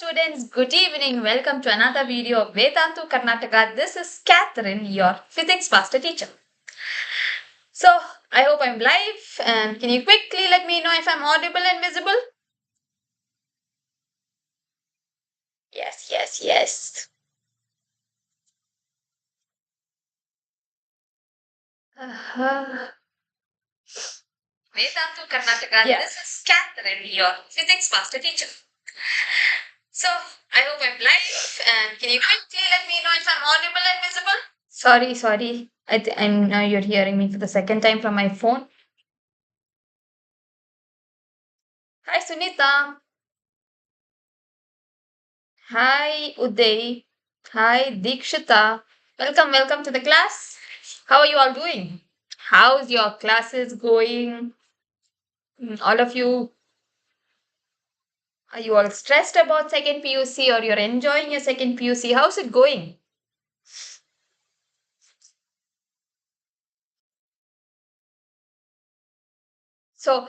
students, good evening. Welcome to another video of Vedantu, Karnataka. This is Catherine, your physics master teacher. So, I hope I'm live and can you quickly let me know if I'm audible and visible? Yes. Vedantu, Karnataka. This is Catherine, your physics master teacher. So, I hope I'm live and can you quickly let me know if I'm audible and visible? Sorry. I'm now you're hearing me for the second time from my phone. Hi, Sunita. Hi, Uday. Hi, Dikshita. Welcome to the class. How are you all doing? How's your classes going? All of you, are you all stressed about second PUC or you're enjoying your second PUC? How's it going? So,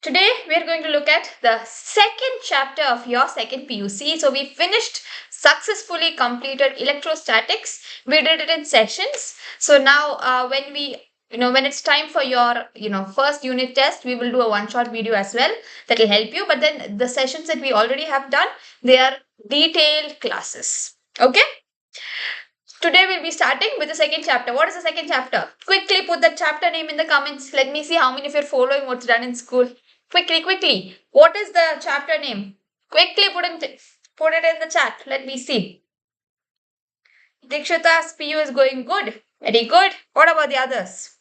today we're going to look at the second chapter of your second PUC. So, we finished successfully completed electrostatics. We did it in sessions. So, now when it's time for your first unit test, we will do a one shot video as well that will help you. But then the sessions that we already have done, they are detailed classes. Okay. Today we'll be starting with the second chapter. What is the second chapter? Quickly put the chapter name in the comments. Let me see how many of you are following what's done in school. Quickly. What is the chapter name? Quickly put it in the chat. Let me see. Dikshita's PU is going good. Very good. What about the others?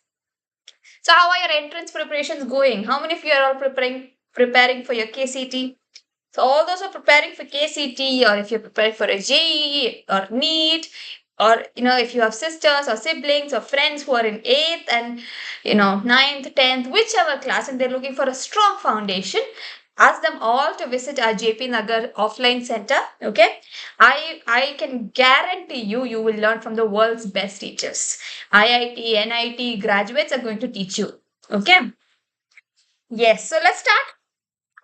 So how are your entrance preparations going? How many of you are all preparing for your KCET? So all those who are preparing for KCET, or if you're preparing for a JEE or NEET, or if you have sisters or siblings or friends who are in 8th and 9th, 10th, whichever class, and they're looking for a strong foundation, ask them all to visit our JP Nagar offline center. Okay, I can guarantee you will learn from the world's best teachers. IIT, NIT graduates are going to teach you. Okay, yes, so let's start.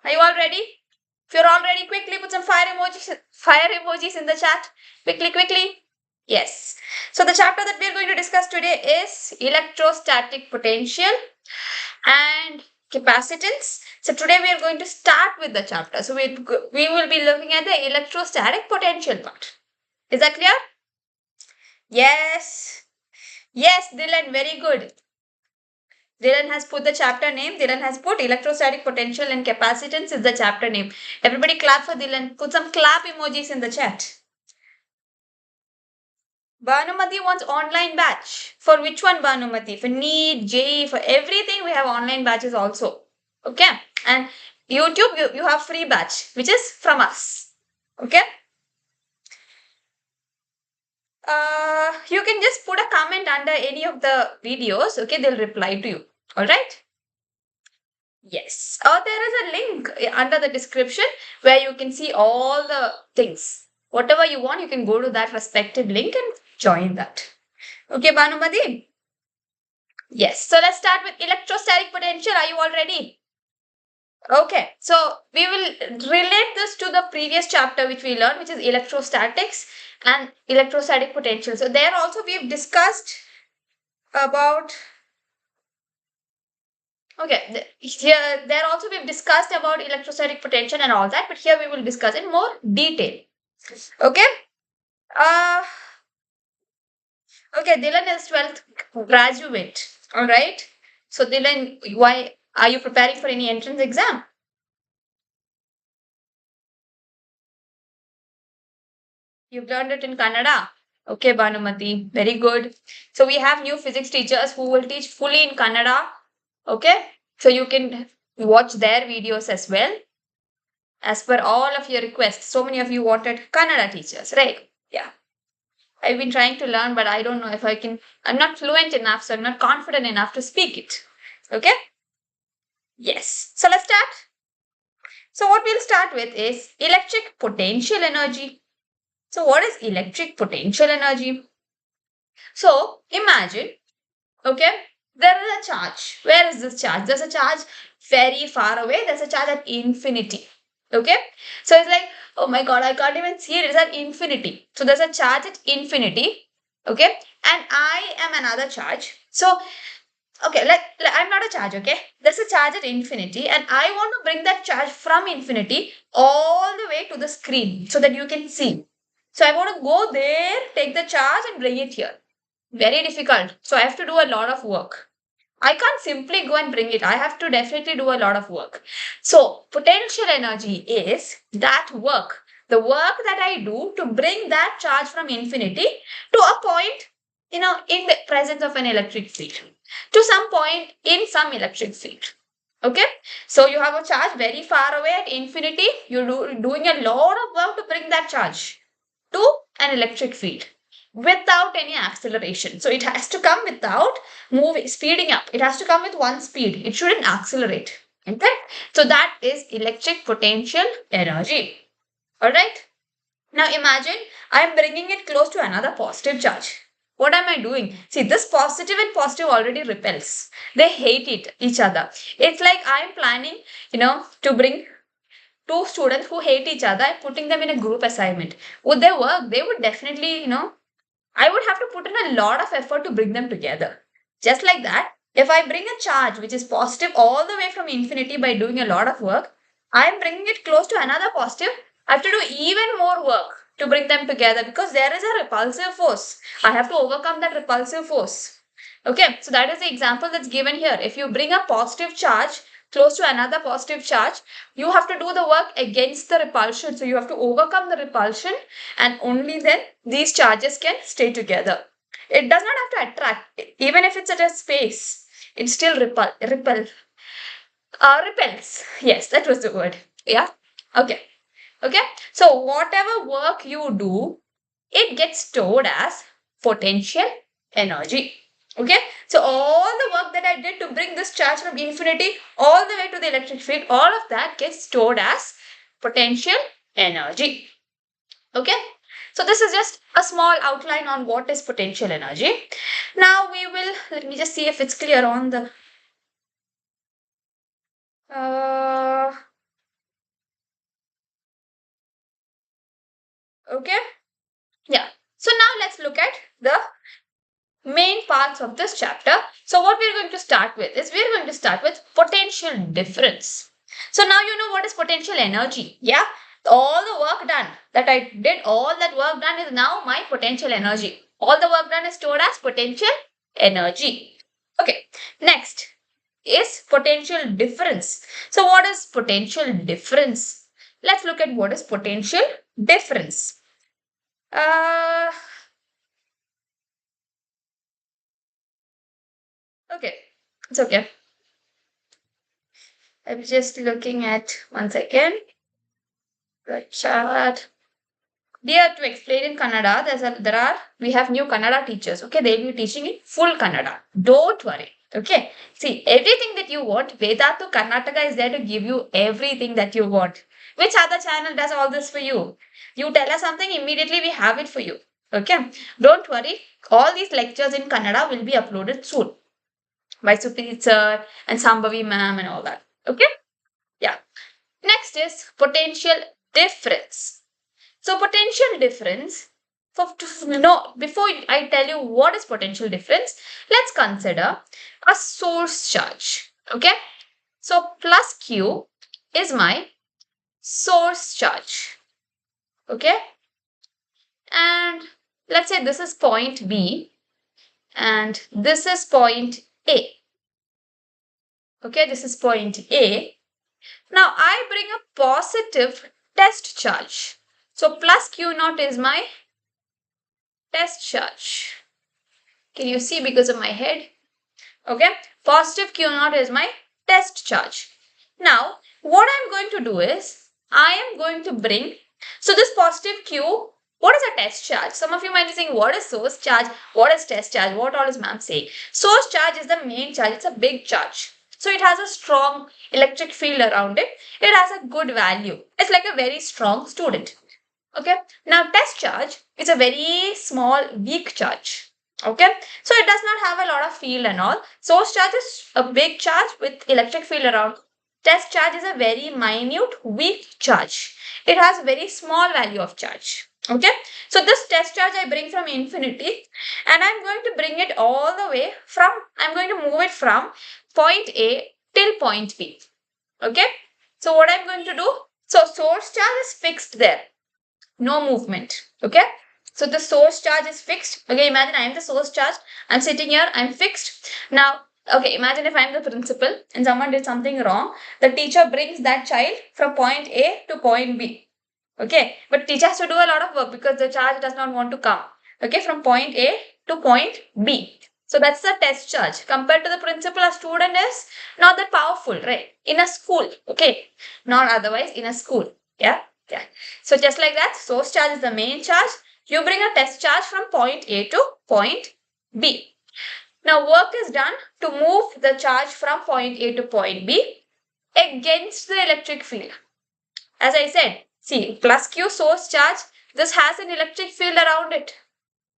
Are you all ready? If you're all ready, quickly put some fire emojis in the chat. Quickly. Yes. So the chapter that we're going to discuss today is electrostatic potential and capacitance. So today we are going to start with the chapter. So we will be looking at the electrostatic potential part. Is that clear? Yes, Dylan, very good. Dylan has put the chapter name. Dylan has put electrostatic potential and capacitance is the chapter name. Everybody clap for Dylan. Put some clap emojis in the chat. Bhanumati wants online batch. For which one, Bhanumati? For NEET, JEE, for everything we have online batches also. Okay. And YouTube, you have free batch, which is from us. Okay. You can just put a comment under any of the videos. Okay. They'll reply to you. All right. Yes. There is a link under the description where you can see all the things. Whatever you want, you can go to that respective link and join that. Okay, Bhanumati? Yes. So let's start with electrostatic potential. Are you all ready? Okay. So we will relate this to the previous chapter which we learned, which is electrostatics and electrostatic potential. So there also we have discussed about there also we've discussed about electrostatic potential and all that, but here we will discuss in more detail. Okay. Okay, Dylan is 12th graduate. All right. So Dylan, why are you preparing for any entrance exam? You've learned it in Kannada. Okay, Bhanumati, very good. So we have new physics teachers who will teach fully in Kannada. Okay, so you can watch their videos as well. As per all of your requests, so many of you wanted Kannada teachers, right? Yeah. I've been trying to learn, but I don't know if I can. I'm not fluent enough, so I'm not confident enough to speak it. Okay? Yes. So let's start. So what we'll start with is electric potential energy. So what is electric potential energy? So imagine, okay, there is a charge. Where is this charge? There's a charge very far away. There's a charge at infinity. Okay, so it's like, oh my god, I can't even see it. It's at infinity. So there's a charge at infinity. Okay, and I am another charge. So okay, I'm not a charge. Okay, there's a charge at infinity, and I want to bring that charge from infinity all the way to the screen so that you can see. So I want to go there, take the charge, and bring it here. Very difficult. So I have to do a lot of work. I can't simply go and bring it. I have to definitely do a lot of work. So, potential energy is that work, the work that I do to bring that charge from infinity to a point, in the presence of an electric field, to some point in some electric field. Okay, so you have a charge very far away at infinity. You're doing a lot of work to bring that charge to an electric field without any acceleration. So it has to come without moving, speeding up. It has to come with one speed. It shouldn't accelerate. Okay. So that is electric potential energy. All right. Now imagine I am bringing it close to another positive charge. What am I doing? See, this positive and positive already repels. They hate each other. It's like I am planning, to bring two students who hate each other and putting them in a group assignment. Would they work? They would definitely, I would have to put in a lot of effort to bring them together. Just like that, if I bring a charge which is positive all the way from infinity by doing a lot of work, I am bringing it close to another positive. I have to do even more work to bring them together because there is a repulsive force. I have to overcome that repulsive force. Okay, so that is the example that's given here. If you bring a positive charge close to another positive charge, you have to do the work against the repulsion. So you have to overcome the repulsion, and only then these charges can stay together. It does not have to attract. Even if it's at a space, it still repels. Yes, that was the word. Yeah. Okay. Okay. So whatever work you do, it gets stored as potential energy. Okay, so all the work that I did to bring this charge from infinity all the way to the electric field, all of that gets stored as potential energy. Okay, so this is just a small outline on what is potential energy. Now let me just see if it's clear on the okay, yeah. So now let's look at the main parts of this chapter. So what we're going to start with is we're going to start with potential difference. So now you know what is potential energy. Yeah, all the work done that I did, all that work done is now my potential energy. All the work done is stored as potential energy. Okay, next is potential difference. So what is potential difference? Let's look at what is potential difference. Okay, it's okay. I'm just looking at 1 second. The chat. Dear, to explain in Kannada, we have new Kannada teachers. Okay, they'll be teaching in full Kannada. Don't worry. Okay, see, everything that you want, Vedantu Karnataka is there to give you everything that you want. Which other channel does all this for you? You tell us something, immediately we have it for you. Okay, don't worry. All these lectures in Kannada will be uploaded soon by Supreet sir and Sambhavi ma'am and all that. Okay, yeah. Next is potential difference. So potential difference, before I tell you what is potential difference, let's consider a source charge. Okay, so plus Q is my source charge. Okay, and let's say this is point B and this is point A. Okay, this is point A. Now I bring a positive test charge. So plus Q naught is my test charge. Can you see because of my head? Okay, positive Q naught is my test charge. Now what I'm going to do is I am going to bring, so this positive Q, what is a test charge? Some of you might be saying, what is source charge? What is test charge? What all is ma'am saying? Source charge is the main charge. It's a big charge. So it has a strong electric field around it. It has a good value. It's like a very strong student. Okay. Now test charge is a very small weak charge. Okay. So it does not have a lot of field and all. Source charge is a big charge with electric field around. Test charge is a very minute, weak charge. It has very small value of charge. Okay, so this test charge I bring from infinity, and I'm going to bring it all the way from, I'm going to move it from point A till point B. Okay, so what I'm going to do, so source charge is fixed there, no movement. Okay, so the source charge is fixed. Okay, imagine I am the source charge, I'm sitting here, I'm fixed. Now, okay, imagine if I'm the principal and someone did something wrong, the teacher brings that child from point A to point B. Okay, but teacher has to do a lot of work because the charge does not want to come. Okay, from point A to point B. So that's the test charge. Compared to the principal, a student is not that powerful, right? In a school, okay, not otherwise in a school. Yeah, yeah. So just like that, source charge is the main charge. You bring a test charge from point A to point B. Now work is done to move the charge from point A to point B against the electric field. As I said, see, plus Q source charge, this has an electric field around it.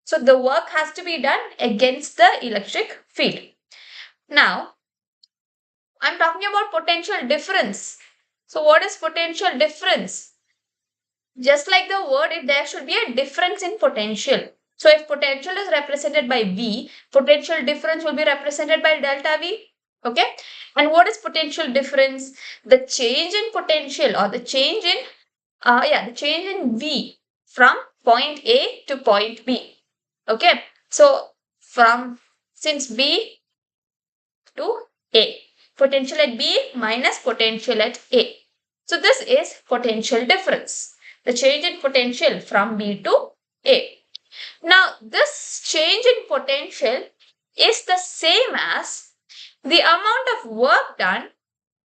So the work has to be done against the electric field. Now, I'm talking about potential difference. So what is potential difference? Just like the word, there should be a difference in potential. So if potential is represented by V, potential difference will be represented by delta V. Okay. And what is potential difference? The change in potential, or the change in the change in V from point A to point B. Okay. So since B to A, potential at B minus potential at A. So this is potential difference, the change in potential from B to A. Now this change in potential is the same as the amount of work done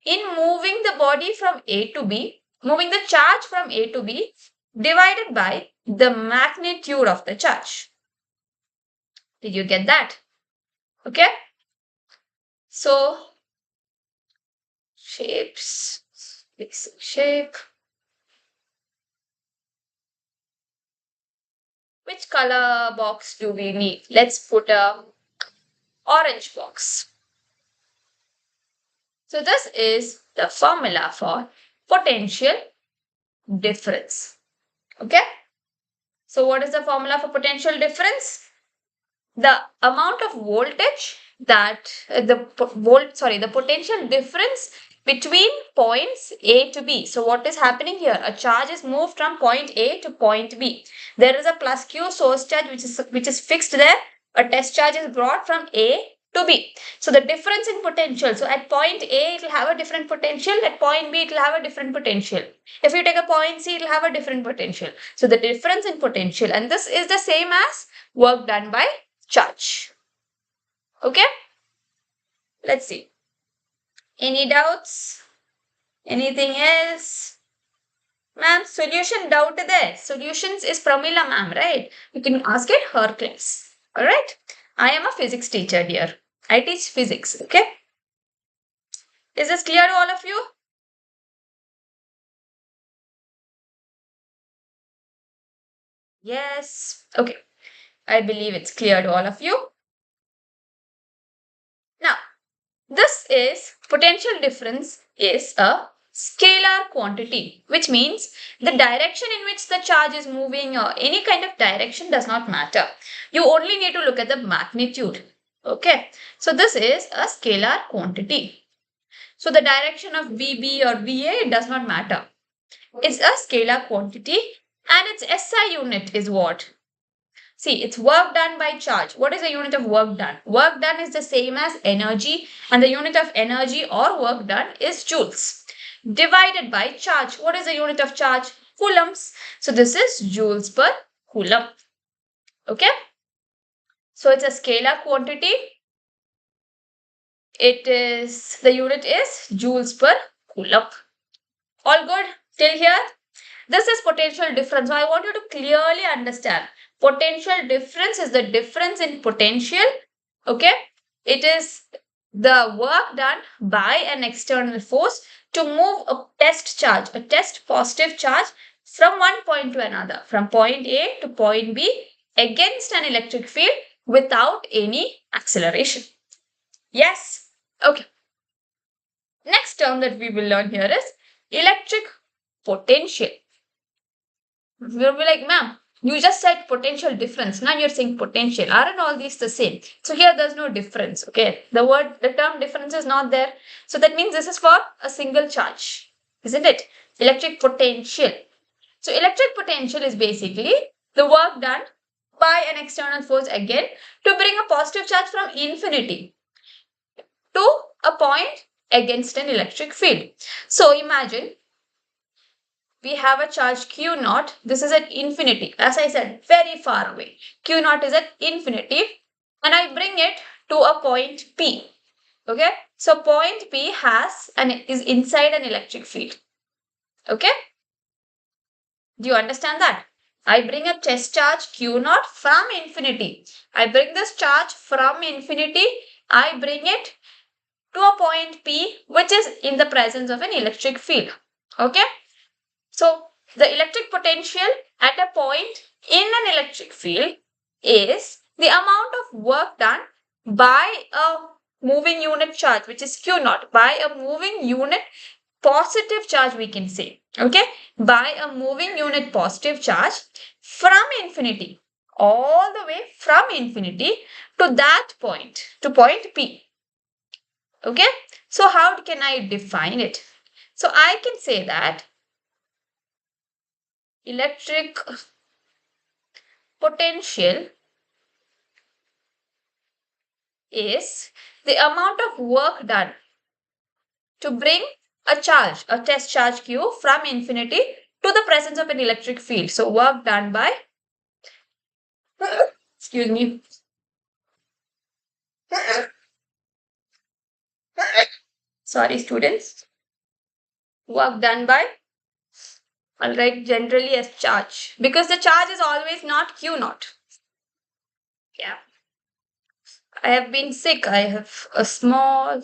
in moving the body from A to B, moving the charge from A to B, divided by the magnitude of the charge. Did you get that? Okay. So shapes, basic shape. Which color box do we need? Let's put a orange box. So this is the formula for potential difference. Okay. So what is the formula for potential difference? The amount of voltage that the potential difference between points A to B. So what is happening here? A charge is moved from point A to point B. There is a plus Q source charge which is fixed there. A test charge is brought from A to B. So the difference in potential. So at point A it will have a different potential. At point B it will have a different potential. If you take a point C, it will have a different potential. So the difference in potential, and this is the same as work done by charge. Okay, let's see. Any doubts? Anything else? Ma'am, solution doubt there. Solutions is Pramila ma'am, right? You can ask it her class. Alright. I am a physics teacher here. I teach physics. Okay. Is this clear to all of you? Yes. Okay. I believe it's clear to all of you. Now, this is potential difference is a scalar quantity, which means the direction in which the charge is moving or any kind of direction does not matter. You only need to look at the magnitude. Okay, so this is a scalar quantity. So the direction of VB or VA does not matter. It's a scalar quantity, and its SI unit is what? See, it's work done by charge. What is the unit of work done? Work done is the same as energy, and the unit of energy or work done is joules. Divided by charge. What is the unit of charge? Coulombs. So this is joules per coulomb. Okay. So it's a scalar quantity. The unit is joules per coulomb. All good till here? This is potential difference. So I want you to clearly understand. Potential difference is the difference in potential. Okay. It is the work done by an external force to move a test charge, a test positive charge from one point to another, from point A to point B against an electric field without any acceleration. Yes. Okay. Next term that we will learn here is electric potential. You'll be like, ma'am, you just said potential difference. Now you're saying potential. Aren't all these the same? So here there's no difference. Okay. The term difference is not there. So that means this is for a single charge. Isn't it? Electric potential. So electric potential is basically the work done by an external force again to bring a positive charge from infinity to a point against an electric field. So imagine we have a charge q naught. This is at infinity. As I said, very far away. Q naught is at infinity and I bring it to a point P. Okay. So point P is inside an electric field. Okay. Do you understand that? I bring a test charge q naught from infinity. I bring this charge from infinity. I bring it to a point P which is in the presence of an electric field. Okay. So the electric potential at a point in an electric field is the amount of work done by a moving unit charge, which is q naught, by a moving unit positive charge, we can say. Okay, by a moving unit positive charge from infinity, all the way from infinity to that point, to point P. Okay, so how can I define it? So I can say that electric potential is the amount of work done to bring a charge, a test charge q from infinity to the presence of an electric field. So work done by, excuse me, sorry students, work done by, I'll write generally as charge because the charge is always not q naught. Yeah. I have been sick. I have a small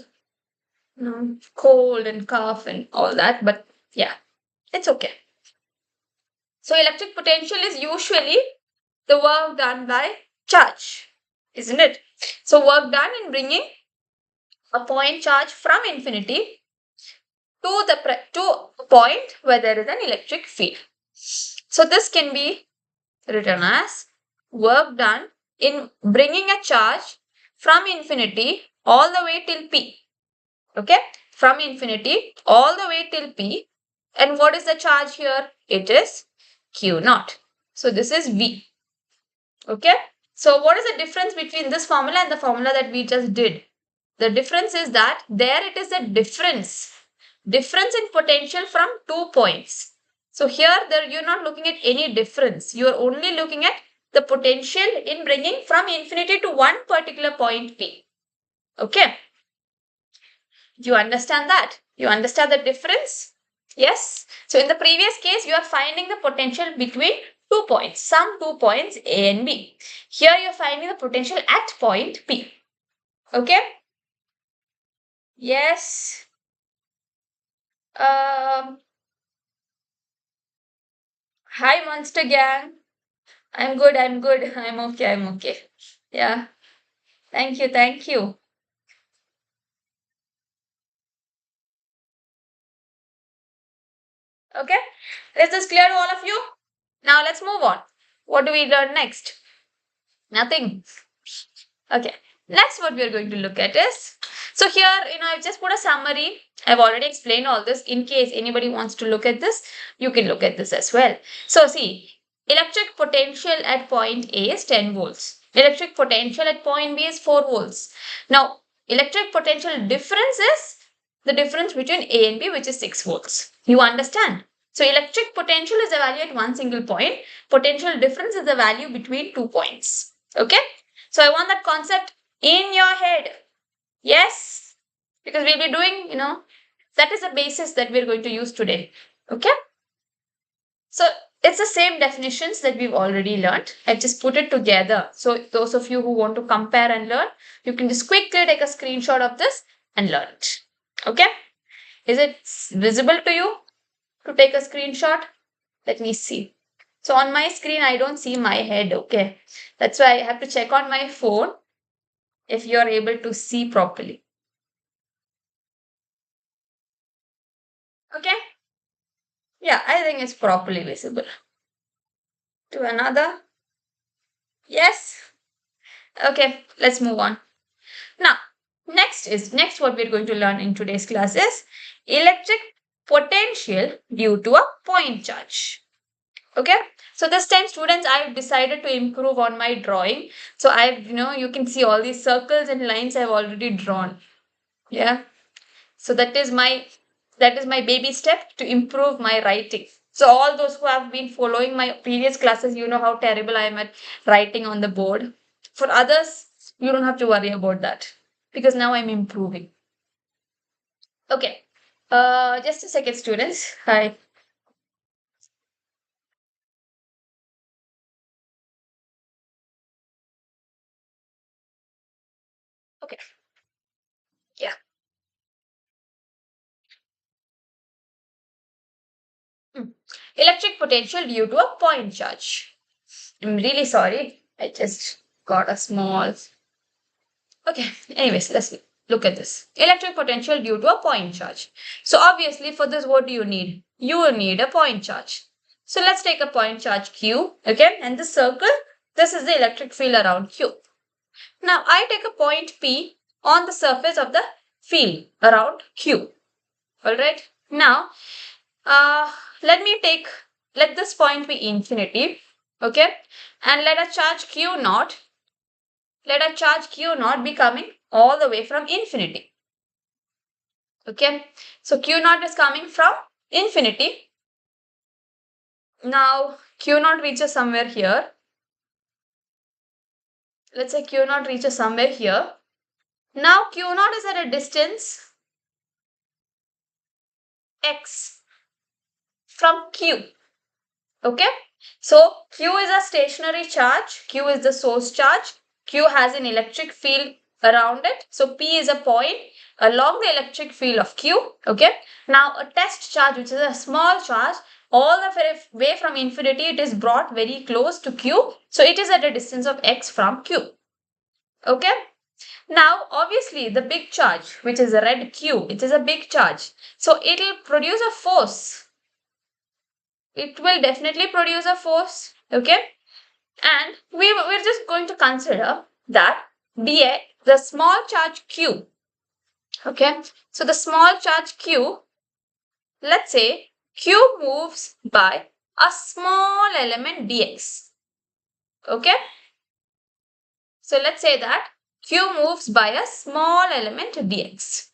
cold and cough and all that, but yeah, it's okay. So electric potential is usually the work done by charge, isn't it? So work done in bringing a point charge from infinity to a point where there is an electric field. So this can be written as work done in bringing a charge from infinity all the way till P. Okay, from infinity all the way till P. And what is the charge here? It is Q naught. So this is V. Okay, so what is the difference between this formula and the formula that we just did? The difference is that there it is a difference in potential from 2 points. So here you're not looking at any difference. You're only looking at the potential in bringing from infinity to one particular point P. Okay. Do you understand that? You understand the difference? Yes. So in the previous case, you are finding the potential between 2 points, some 2 points A and B. Here you're finding the potential at point P. Okay. Yes. Hi Monster Gang. I'm good. I'm okay. Yeah. Thank you. Okay. Is this clear to all of you? Now let's move on. What do we learn next? Nothing. Okay. Next, what we are going to look at is, so here, I've just put a summary. I've already explained all this. In case anybody wants to look at this, you can look at this as well. So see, electric potential at point A is 10 volts. Electric potential at point B is 4 volts. Now, electric potential difference is the difference between A and B, which is 6 volts. You understand? So, electric potential is the value at one single point. Potential difference is the value between 2 points. Okay? So, I want that concept in your head. Yes? Because we'll be doing, that is the basis that we're going to use today. Okay? So, it's the same definitions that we've already learned. I've just put it together. So, those of you who want to compare and learn, you can just quickly take a screenshot of this and learn it. Okay? Is it visible to you to take a screenshot? Let me see. So, on my screen, I don't see my head. Okay? That's why I have to check on my phone if you're able to see properly. Okay. Yeah, I think it's properly visible. To another. Yes. Okay, let's move on. Now, next what we're going to learn in today's class is electric potential due to a point charge. Okay, so this time students, I've decided to improve on my drawing. So I've, you can see all these circles and lines I've already drawn. Yeah. So that is my baby step to improve my writing. So all those who have been following my previous classes, you know how terrible I am at writing on the board. For others, you don't have to worry about that because now I'm improving. Okay. Just a second, students. Hi. Okay. Yeah. Hmm. Electric potential due to a point charge. I'm really sorry. I just got a small. Okay, anyways, let's look at this. Electric potential due to a point charge. So obviously for this, what do you need? You will need a point charge. So let's take a point charge Q, okay, and this circle, this is the electric field around Q. Now I take a point P on the surface of the field around Q. Alright, now uh, let me let this point be infinity, okay, and let a charge Q naught let a charge Q naught be coming all the way from infinity. Okay, so Q naught is coming from infinity. Now Q naught reaches somewhere here. Let's say Q naught reaches somewhere here. Now Q naught is at a distance x from Q. Okay, so Q is a stationary charge, Q is the source charge, Q has an electric field around it. So P is a point along the electric field of Q. Okay, now a test charge, which is a small charge, all the way from infinity, it is brought very close to Q. So it is at a distance of x from Q. Okay, now obviously the big charge, which is a red Q, it is a big charge. So it will produce a force. It will definitely produce a force. Okay, and we're just going to consider that dx, the small charge Q. Okay, so the small charge Q, let's say Q moves by a small element dx. Okay, so let's say that Q moves by a small element dx.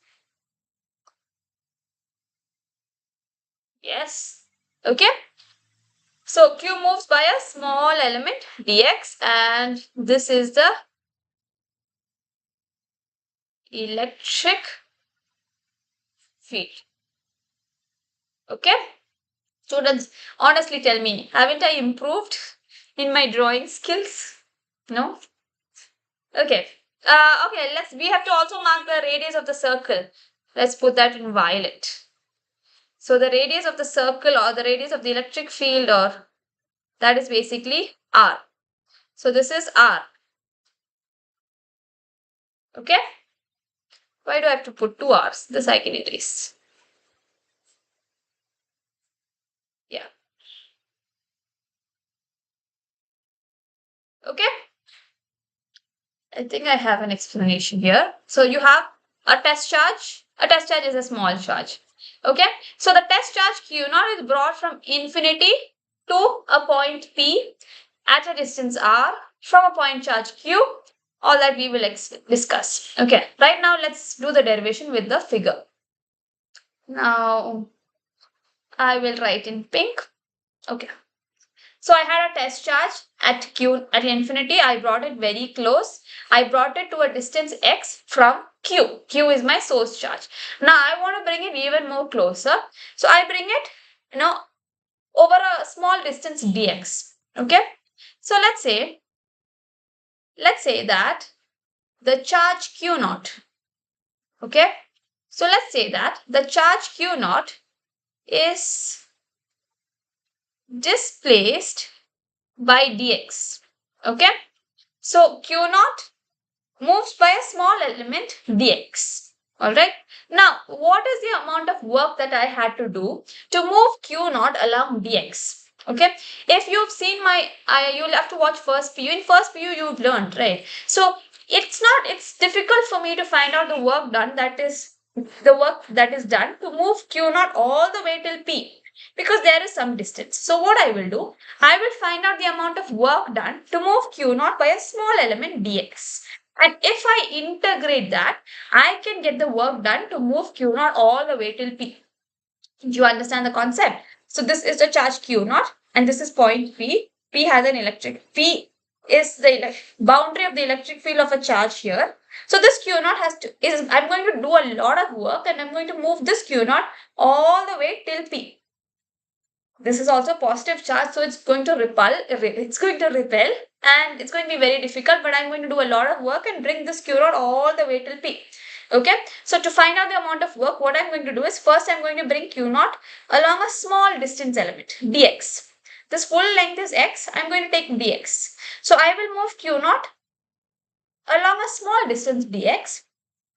Yes. Okay, so Q moves by a small element dx, and this is the electric field. Okay, students, honestly tell me, haven't I improved in my drawing skills? No? Okay. Okay, we have to also mark the radius of the circle. Let's put that in violet. So the radius of the circle, or the radius of the electric field, or that is basically R. So this is R. Okay? Why do I have to put two R's? This I can erase. Yeah. Okay? I think I have an explanation here. So you have a test charge. A test charge is a small charge. Okay. So the test charge Q naught is brought from infinity to a point P at a distance R from a point charge Q. All that we will discuss. Okay. Right now, let's do the derivation with the figure. Now, I will write in pink. Okay. So I had a test charge at Q at infinity. I brought it very close. I brought it to a distance x from Q. Q is my source charge. Now I want to bring it even more closer. So I bring it, over a small distance dx. Okay. So let's say that the charge Q naught. Okay. So let's say that the charge Q naught is displaced by dx. Okay. So Q naught moves by a small element dx. Alright. Now, what is the amount of work that I had to do to move Q naught along dx? Okay. If you've seen you'll have to watch first PU. In first PU, you've learned, right? So, it's difficult for me to find out the work done, the work that is done to move Q naught all the way till P, because there is some distance. So, what I will do, I will find out the amount of work done to move Q naught by a small element dx. And if I integrate that, I can get the work done to move Q naught all the way till P. Do you understand the concept? So this is the charge Q naught and this is point P. P has an electric. P is the boundary of the electric field of a charge here. So this Q naught I'm going to do a lot of work and I'm going to move this Q naught all the way till P. This is also positive charge, so it's going to repel and it's going to be very difficult, but I'm going to do a lot of work and bring this Q naught all the way till P. Okay, so to find out the amount of work, what I'm going to do is first I'm going to bring Q naught along a small distance element, dx. This full length is x, I'm going to take dx. So I will move Q naught along a small distance dx,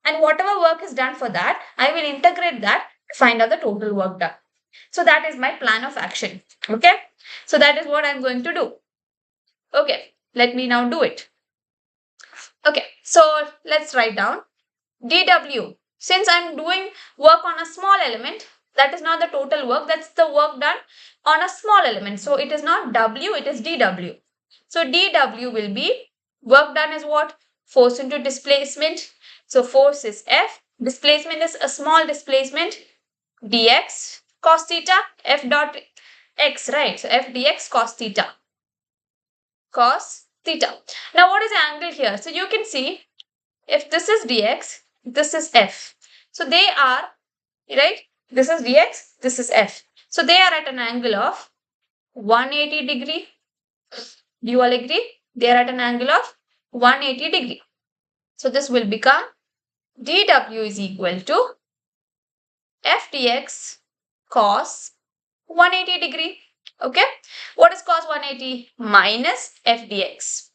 and whatever work is done for that, I will integrate that to find out the total work done. So that is my plan of action. Okay, so that is what I'm going to do. Okay, let me now do it. Okay, so let's write down dw. Since I'm doing work on a small element, that is not the total work, that's the work done on a small element. So it is not w, it is dw. So dw will be, work done is what? Force into displacement. So force is F, displacement is a small displacement, dx cos theta, F dot x, right? So F dx cos theta. Cos theta. Now what is the angle here? So you can see, if this is dx, this is F. So they are, right? This is dx, this is F. So they are at an angle of 180 degree. Do you all agree? They are at an angle of 180 degree. So this will become dw is equal to F dx cos 180 degree. Okay. What is cos 180? Minus F dx.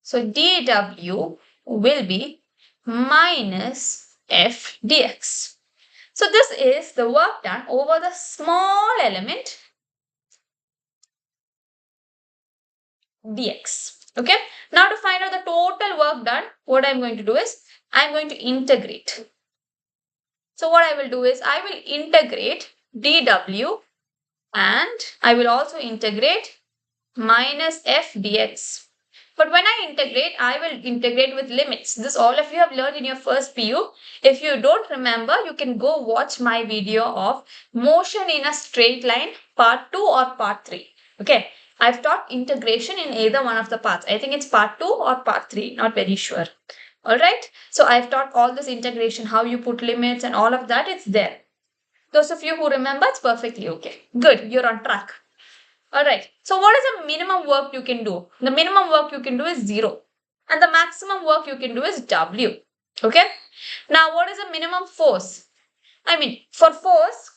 So dw will be minus F dx. So this is the work done over the small element dx. Okay. Now to find out the total work done, what I'm going to do is, I'm going to integrate. So what I will do is, I will integrate dw and I will also integrate minus F dx. But when I will integrate with limits. This all of you have learned in your first PU. If you don't remember, you can go watch my video of motion in a straight line part 2 or part 3. Okay. I've taught integration in either one of the parts. I think it's part 2 or part 3. Not very sure. Alright. So I've taught all this integration, how you put limits and all of that. It's there. Those of you who remember, it's perfectly okay. Good. You're on track. Alright, so what is the minimum work you can do? The minimum work you can do is 0. And the maximum work you can do is W. Okay? Now, what is the minimum force? I mean, for force,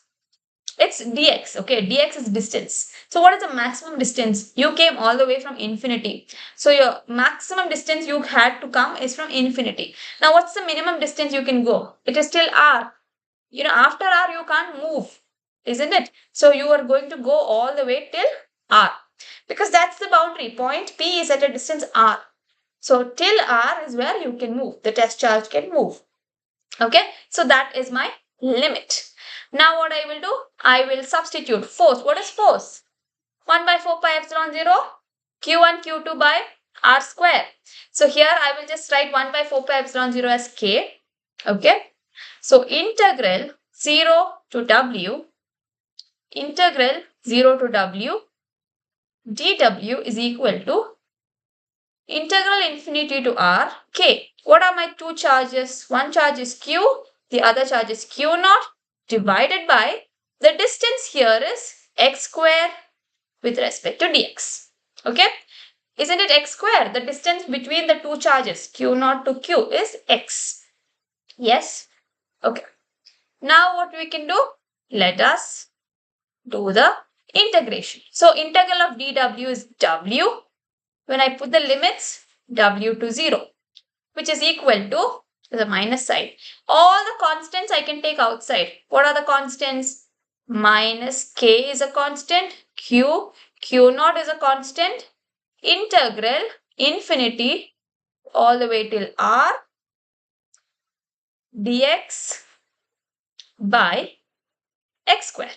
it's dx. Okay, dx is distance. So what is the maximum distance? You came all the way from infinity. So your maximum distance you had to come is from infinity. Now, what's the minimum distance you can go? It is still r. You know, after r, you can't move. Isn't it? So you are going to go all the way till r, because that's the boundary. Point P is at a distance r. So till r is where you can move. The test charge can move. Okay. So that is my limit. Now what I will do? I will substitute force. What is force? 1 by 4 pi epsilon 0 Q1 Q2 by r square. So here I will just write 1 by 4 pi epsilon 0 as K. Okay. So integral 0 to W, integral 0 to W, dw is equal to integral infinity to r, k. What are my two charges? One charge is q, the other charge is q naught, divided by the distance here is x square with respect to dx. Okay. Isn't it x square? The distance between the two charges, q naught to q, is x. Yes. Okay. Now what we can do? Let us do the integration. So integral of dw is w. When I put the limits, w to 0, which is equal to, There's a minus sign. All the constants I can take outside. What are the constants? Minus k is a constant. Q naught is a constant. Integral infinity all the way till r dx by x square.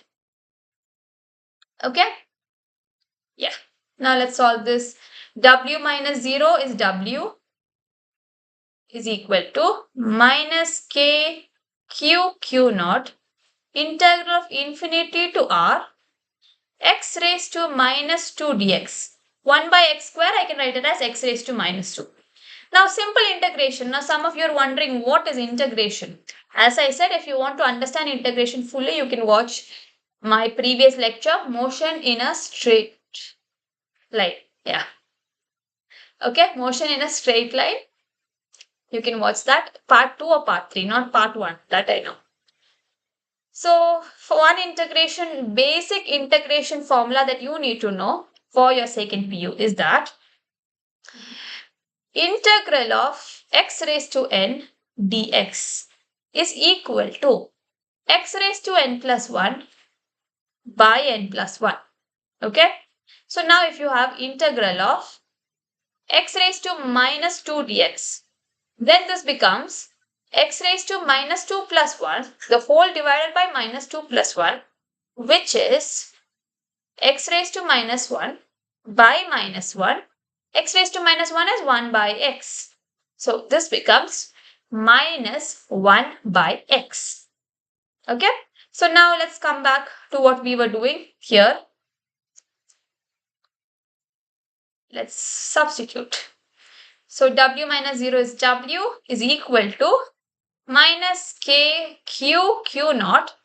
Okay? Yeah. Now let's solve this. W minus 0 is W is equal to minus k q naught integral of infinity to r x raised to minus 2 dx. 1 by x square I can write it as x raised to minus 2. Now simple integration. Now some of you are wondering what is integration. As I said, if you want to understand integration fully, you can watch my previous lecture, motion in a straight line. Yeah. Okay, motion in a straight line. You can watch that. Part 2 or part 3, not part 1. That I know. So for one integration, basic integration formula that you need to know for your second PU is that integral of x raised to n dx is equal to x raised to n plus 1 by n plus 1. Okay. So now if you have integral of x raised to minus 2 dx, then this becomes x raised to minus 2 plus 1, the whole divided by minus 2 plus 1, which is x raised to minus 1 by minus 1. X raised to minus 1 is 1 by x. So this becomes minus 1 by x. Okay. So now let's come back to what we were doing here. Let's substitute. So w minus 0 is w is equal to minus k q naught.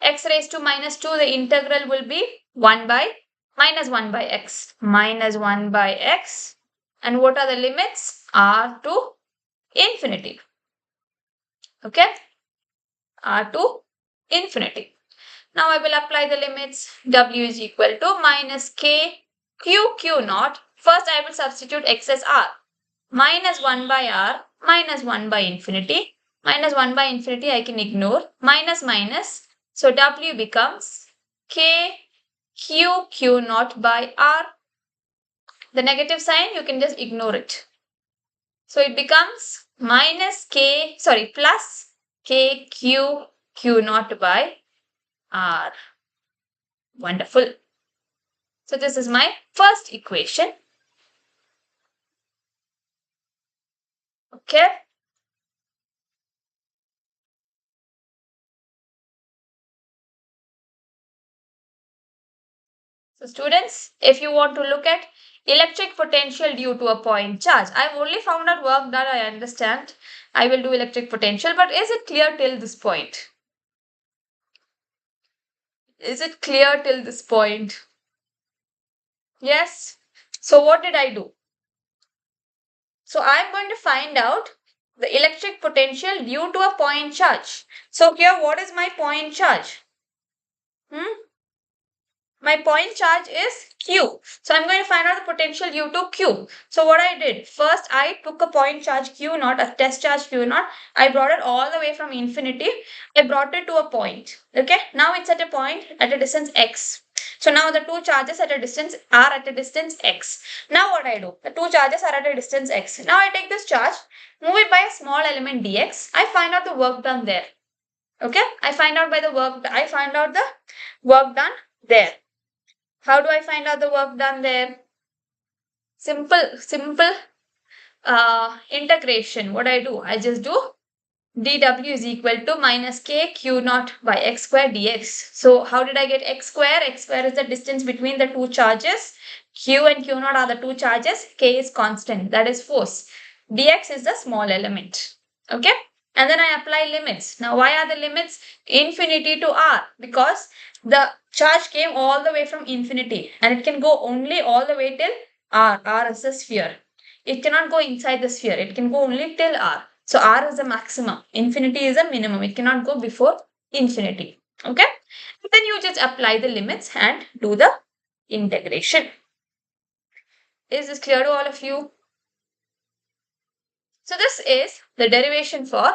X raised to minus 2, the integral will be 1 by minus 1 by x. Minus 1 by x. And what are the limits? R to infinity. Okay? R to infinity. Now I will apply the limits. W is equal to minus k q naught. First I will substitute x as r. Minus 1 by r minus 1 by infinity. Minus 1 by infinity I can ignore. Minus minus. So W becomes k q naught by r. The negative sign you can just ignore it. So it becomes plus k q naught by r. Wonderful. So this is my first equation. Okay. So students, if you want to look at electric potential due to a point charge, I've only found out work done, I understand. I will do electric potential, but is it clear till this point? Is it clear till this point? Yes. So what did I do? So I'm going to find out the electric potential due to a point charge. So here, what is my point charge? My point charge is Q. So I'm going to find out the potential due to Q. So what I did, first I took a point charge Q naught, a test charge Q naught. I brought it all the way from infinity. I brought it to a point. Okay. Now it's at a point at a distance x. So now the two charges at a distance are at a distance x. Now what I do, the two charges are at a distance x. Now I take this charge, move it by a small element dx. I find out the work done there. Okay. I find out the work done there. How do I find out the work done there? Simple integration. What I do? I just do dw is equal to minus k q naught by x square dx. So how did I get x square? X square is the distance between the two charges. Q and q naught are the two charges. K is constant. That is force. Dx is the small element. Okay. And then I apply limits. Now why are the limits? Infinity to r. Because the charge came all the way from infinity and it can go only all the way till r. R is the sphere. It cannot go inside the sphere. It can go only till r. So r is the maximum. Infinity is a minimum. It cannot go before infinity. Okay. And then you just apply the limits and do the integration. Is this clear to all of you? So this is the derivation for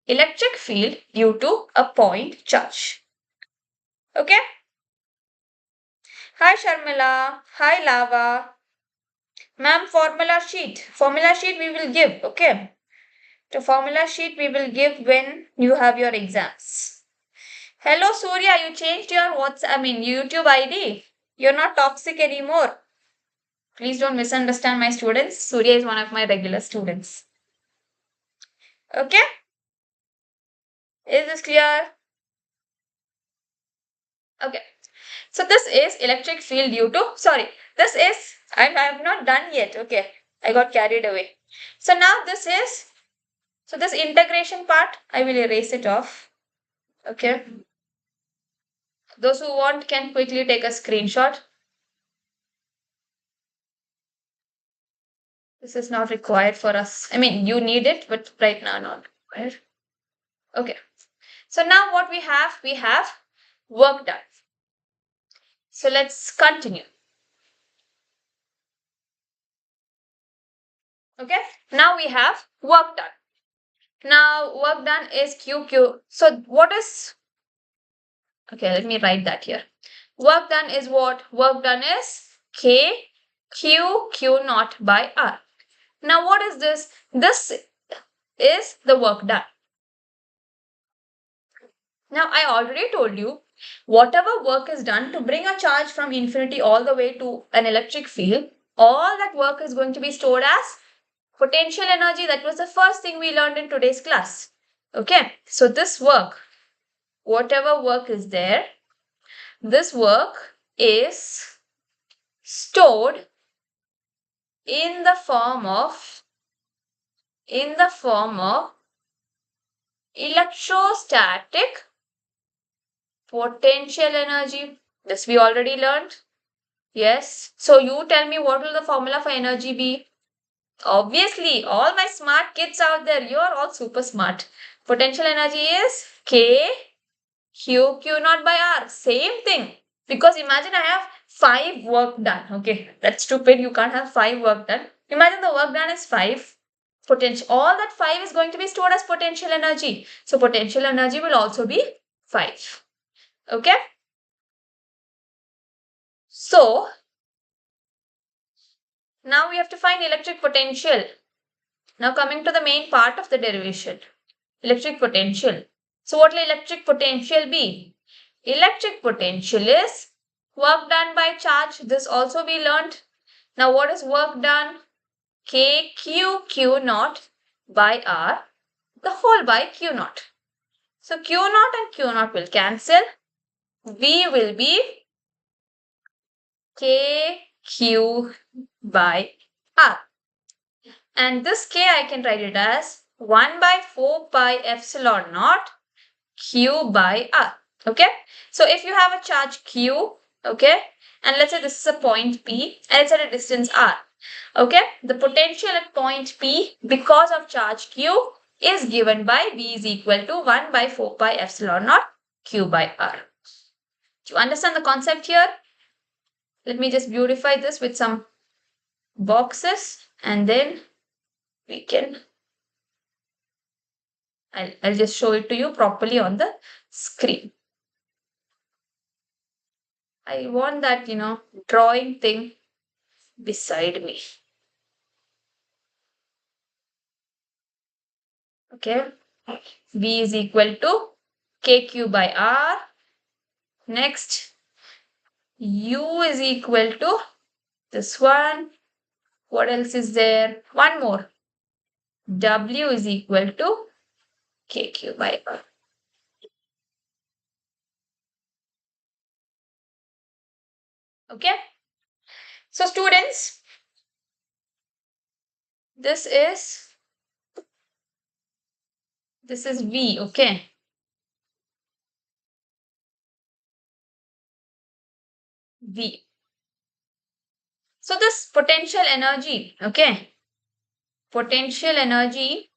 electric field due to a point charge. Okay. Hi Sharmila. Hi Lava. Ma'am, formula sheet. Formula sheet we will give. Okay. The formula sheet we will give when you have your exams. Hello Surya, you changed your YouTube ID. You're not toxic anymore. Please don't misunderstand my students. Surya is one of my regular students. Okay? Is this clear? Okay. So this is electric field due to, sorry, this is, I have not done yet. Okay. I got carried away. So now this is, so this integration part, I will erase it off. Okay. Those who want can quickly take a screenshot. This is not required for us. I mean, you need it, but right now not required. Okay. So now what we have work done. So let's continue. Okay. Now we have work done. Now work done is QQ. So what is, okay, let me write that here. Work done is what? Work done is K Q naught by R. Now what is this? This is the work done. Now I already told you whatever work is done to bring a charge from infinity all the way to an electric field, all that work is going to be stored as potential energy. That was the first thing we learned in today's class. Okay, so this work, whatever work is there, this work is stored in the form of electrostatic potential energy. This we already learned. Yes. So you tell me, what will the formula for energy be? Obviously, all my smart kids out there, you are all super smart. Potential energy is K Q naught by R. Same thing. Because imagine I have 5 work done. Okay, that's stupid. You can't have 5 work done. Imagine the work done is 5. Potential. All that 5 is going to be stored as potential energy. So potential energy will also be 5. Okay. So now we have to find electric potential. Now coming to the main part of the derivation. Electric potential. So what will electric potential be? Electric potential is work done by charge. This also we learned. Now what is work done? Q naught by R, the whole by Q naught. So Q naught and Q naught will cancel. V will be KQ by R. And this K I can write it as 1 by 4 pi epsilon naught Q by R. Okay. So if you have a charge Q, okay, and let's say this is a point P and it's at a distance R. Okay, the potential at point P because of charge Q is given by V is equal to 1 by 4 pi epsilon naught Q by R. Do you understand the concept here? Let me just beautify this with some boxes and then we can, I'll just show it to you properly on the screen. I want that, drawing thing beside me. Okay. V is equal to KQ by R. Next, U is equal to this one. What else is there? One more. W is equal to KQ by R. Okay. So students, this is V. Okay. V. So this potential energy, okay. Potential energy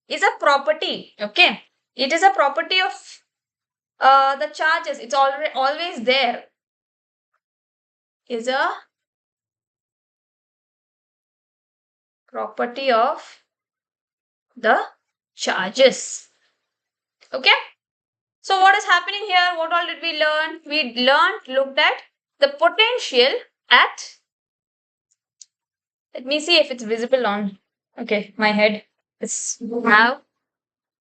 is a property, okay. It is a property of the charges. It's always there. Is a property of the charges. Okay. So what is happening here? What all did we learn? We looked at the potential at, let me see if it's visible on, okay, my head is now,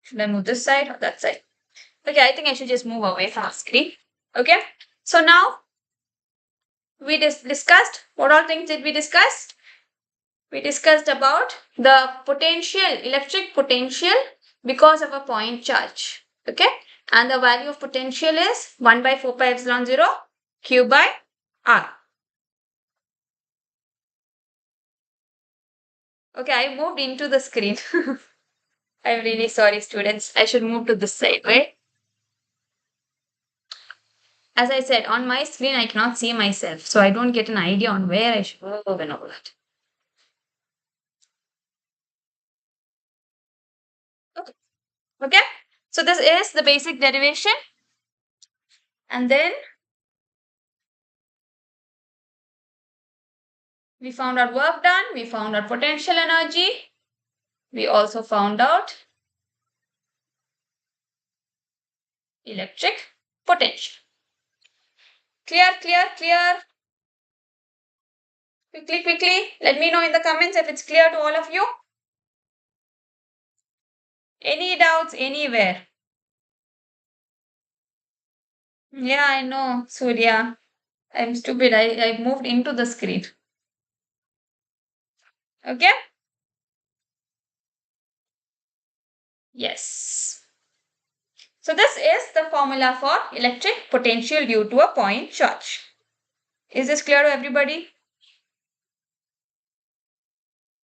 should I move this side or that side? Okay, I think I should just move away from the screen. Okay, so now we discussed, what all things did we discuss? We discussed about the potential, electric potential because of a point charge. Okay, and the value of potential is 1 by 4 pi epsilon 0 q by r. Okay, I moved into the screen. I'm really sorry, students. I should move to this side, right? As I said, on my screen, I cannot see myself, so I don't get an idea on where I should move and all that. Okay. Okay. So this is the basic derivation. And then we found out work done. We found out potential energy. We also found out electric potential. Clear, clear, clear. Quickly, quickly. Let me know in the comments if it's clear to all of you. Any doubts anywhere? Yeah, I know, Surya. I'm stupid. I moved into the screen. Okay? Yes. So this is the formula for electric potential due to a point charge. Is this clear to everybody?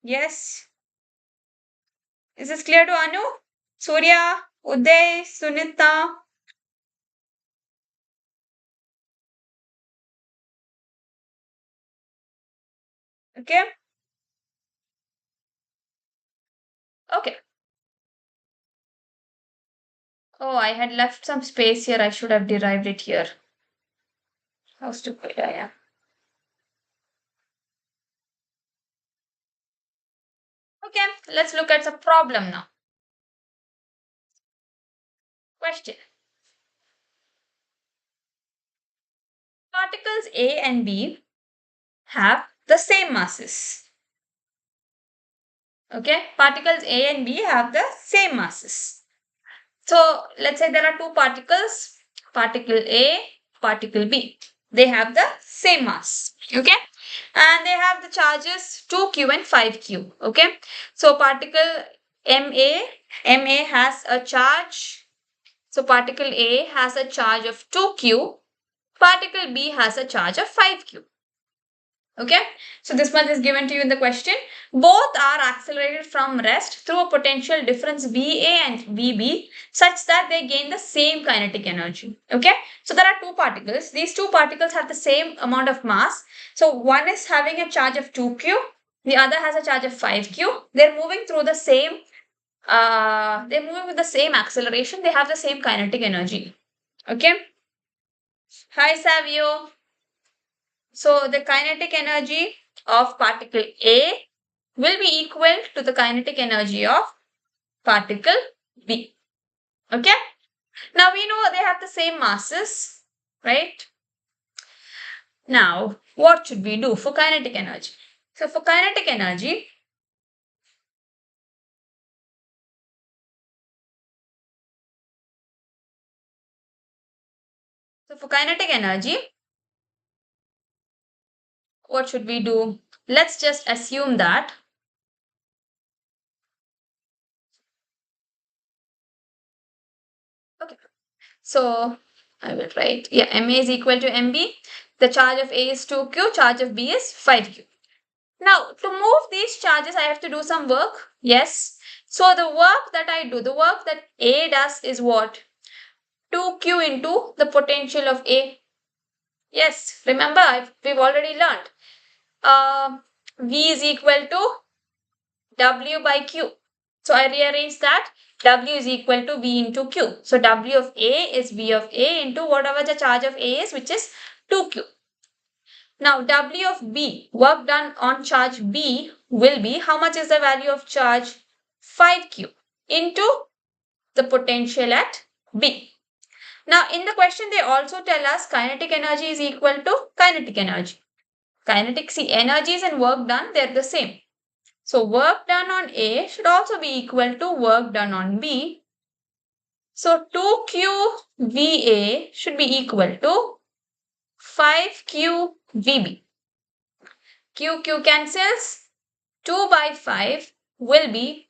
Yes. Is this clear to Anu? Surya, Uday, Sunita? Okay? Okay. Oh, I had left some space here. I should have derived it here. How stupid I am. Okay, let's look at the problem now. Question. Particles A and B have the same masses. Okay, particles A and B have the same masses. So let's say there are two particles, particle A, particle B. They have the same mass. Okay, and they have the charges 2q and 5q. Okay, so particle MA has a charge. So particle A has a charge of 2q. Particle B has a charge of 5q. Okay, so this much is given to you in the question. Both are accelerated from rest through a potential difference VA and VB such that they gain the same kinetic energy. Okay, so there are two particles. These two particles have the same amount of mass. So one is having a charge of 2q, the other has a charge of 5q. They're moving through the same, they're moving with the same acceleration. They have the same kinetic energy. Okay. Hi, Savio. So the kinetic energy of particle A will be equal to the kinetic energy of particle B. Okay. Now we know they have the same masses, right? Now, what should we do for kinetic energy? So for kinetic energy, what should we do? Let's just assume that okay. So I will write, yeah, MA is equal to MB. The charge of A is 2Q, charge of B is 5Q. Now, to move these charges, I have to do some work. Yes. So the work that I do, the work that A does is what? 2Q into the potential of A. Yes, remember, we've already learned. V is equal to W by Q. So I rearrange that. W is equal to V into Q. So W of A is V of A into whatever the charge of A is, which is 2Q. Now W of B, work done on charge B, will be, how much is the value of charge? 5Q into the potential at B. Now in the question they also tell us kinetic energy is equal to kinetic energy. Kinetic, see, energies and work done, they're the same. So work done on A should also be equal to work done on B. So 2Q VA should be equal to 5Q VB. Q cancels. 2 by 5 will be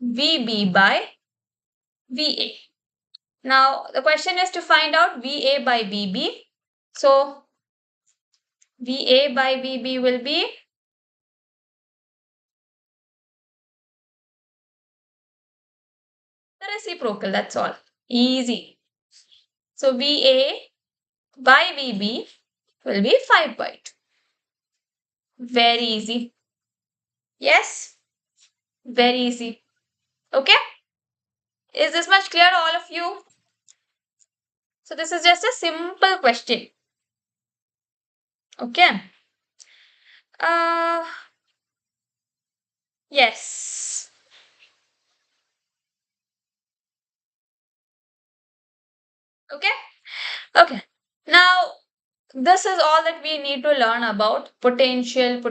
VB by VA. Now the question is to find out VA by VB. So VA by VB will be the reciprocal, that's all. Easy. So VA by VB will be 5 by 2. Very easy. Yes, very easy. Okay, is this much clear to all of you? So this is just a simple question. Okay. Uh, yes. Okay. Okay. Now, this is all that we need to learn about potential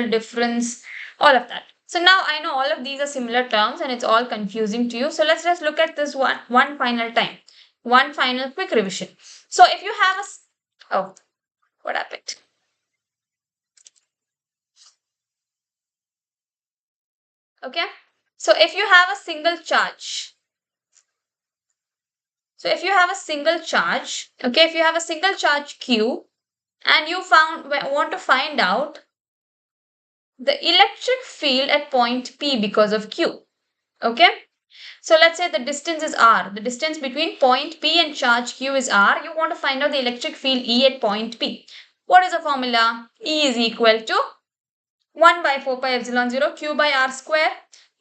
difference, all of that. So now I know all of these are similar terms and it's all confusing to you. So let's just look at this one final time. One final quick revision. So if you have oh, what happened? Okay. So if you have a single charge, okay, if you have a single charge Q and you want to find out the electric field at point P because of Q. Okay. So let's say the distance is R. The distance between point P and charge Q is R. You want to find out the electric field E at point P. What is the formula? E is equal to 1 by 4 pi epsilon 0 Q by R square.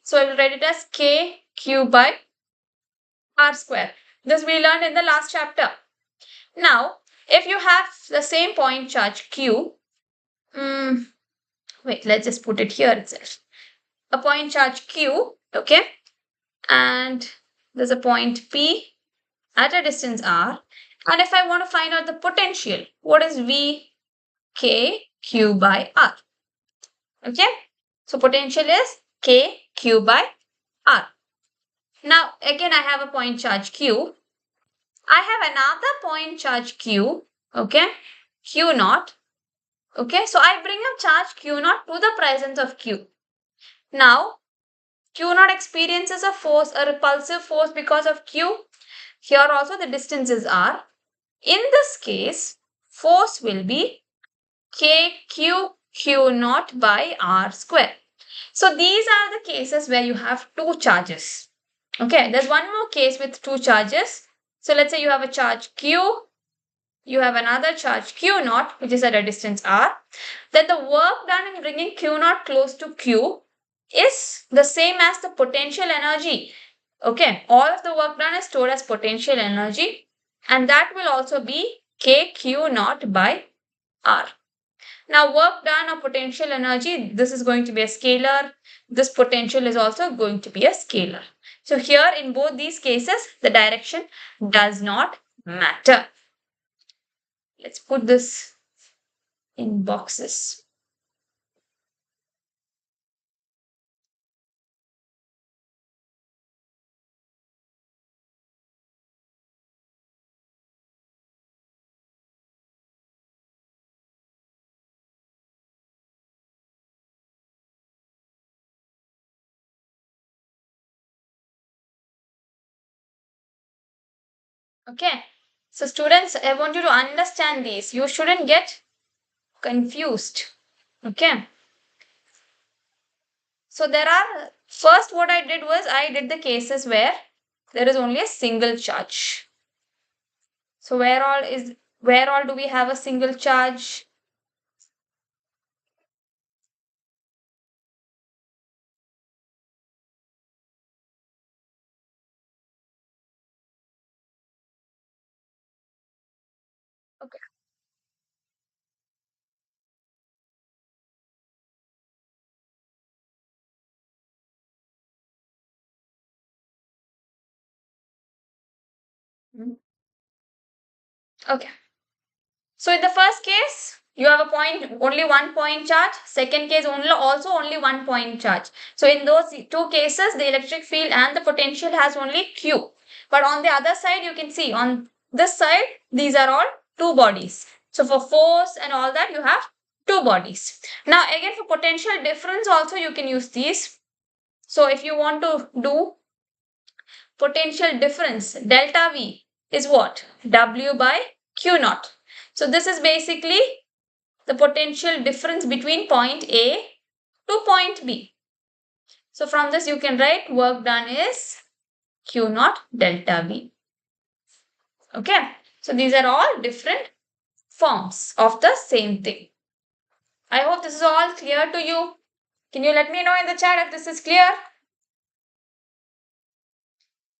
So I will write it as K Q by R square. This we learned in the last chapter. Now, if you have the same point charge Q, wait, let's just put it here itself. A point charge Q, okay, and there's a point P at a distance R. And if I want to find out the potential, what is V K Q by R? Okay, so potential is K Q by R. Now, again, I have a point charge Q. I have another point charge Q, okay, Q naught. Okay, so I bring a charge Q naught to the presence of Q. Now, Q naught experiences a force, a repulsive force because of Q. Here also the distance is R. In this case, force will be KQ Q naught by R square. So these are the cases where you have two charges. Okay, there's one more case with two charges. So let's say you have a charge Q, you have another charge Q naught, which is at a distance R. Then the work done in bringing Q naught close to Q is the same as the potential energy. Okay, all of the work done is stored as potential energy, and that will also be KQ naught by R. Now, work done or potential energy, this is going to be a scalar. This potential is also going to be a scalar. So here in both these cases, the direction does not matter. Let's put this in boxes. Okay. So students, I want you to understand these. You shouldn't get confused. Okay. So there are, first what I did was I did the cases where there is only a single charge. So where all do we have a single charge? Okay. Okay. So in the first case, you have a point, only 1 point charge. Second case, also only 1 point charge. So in those two cases, the electric field and the potential has only Q. But on the other side, you can see on this side, these are all two bodies. So for force and all that, you have two bodies. Now again, for potential difference also, you can use these. So if you want to do potential difference, delta V is what? W by Q naught. So this is basically the potential difference between point A to point B. So from this you can write work done is Q naught delta V. Okay. So these are all different forms of the same thing. I hope this is all clear to you. Can you let me know in the chat if this is clear?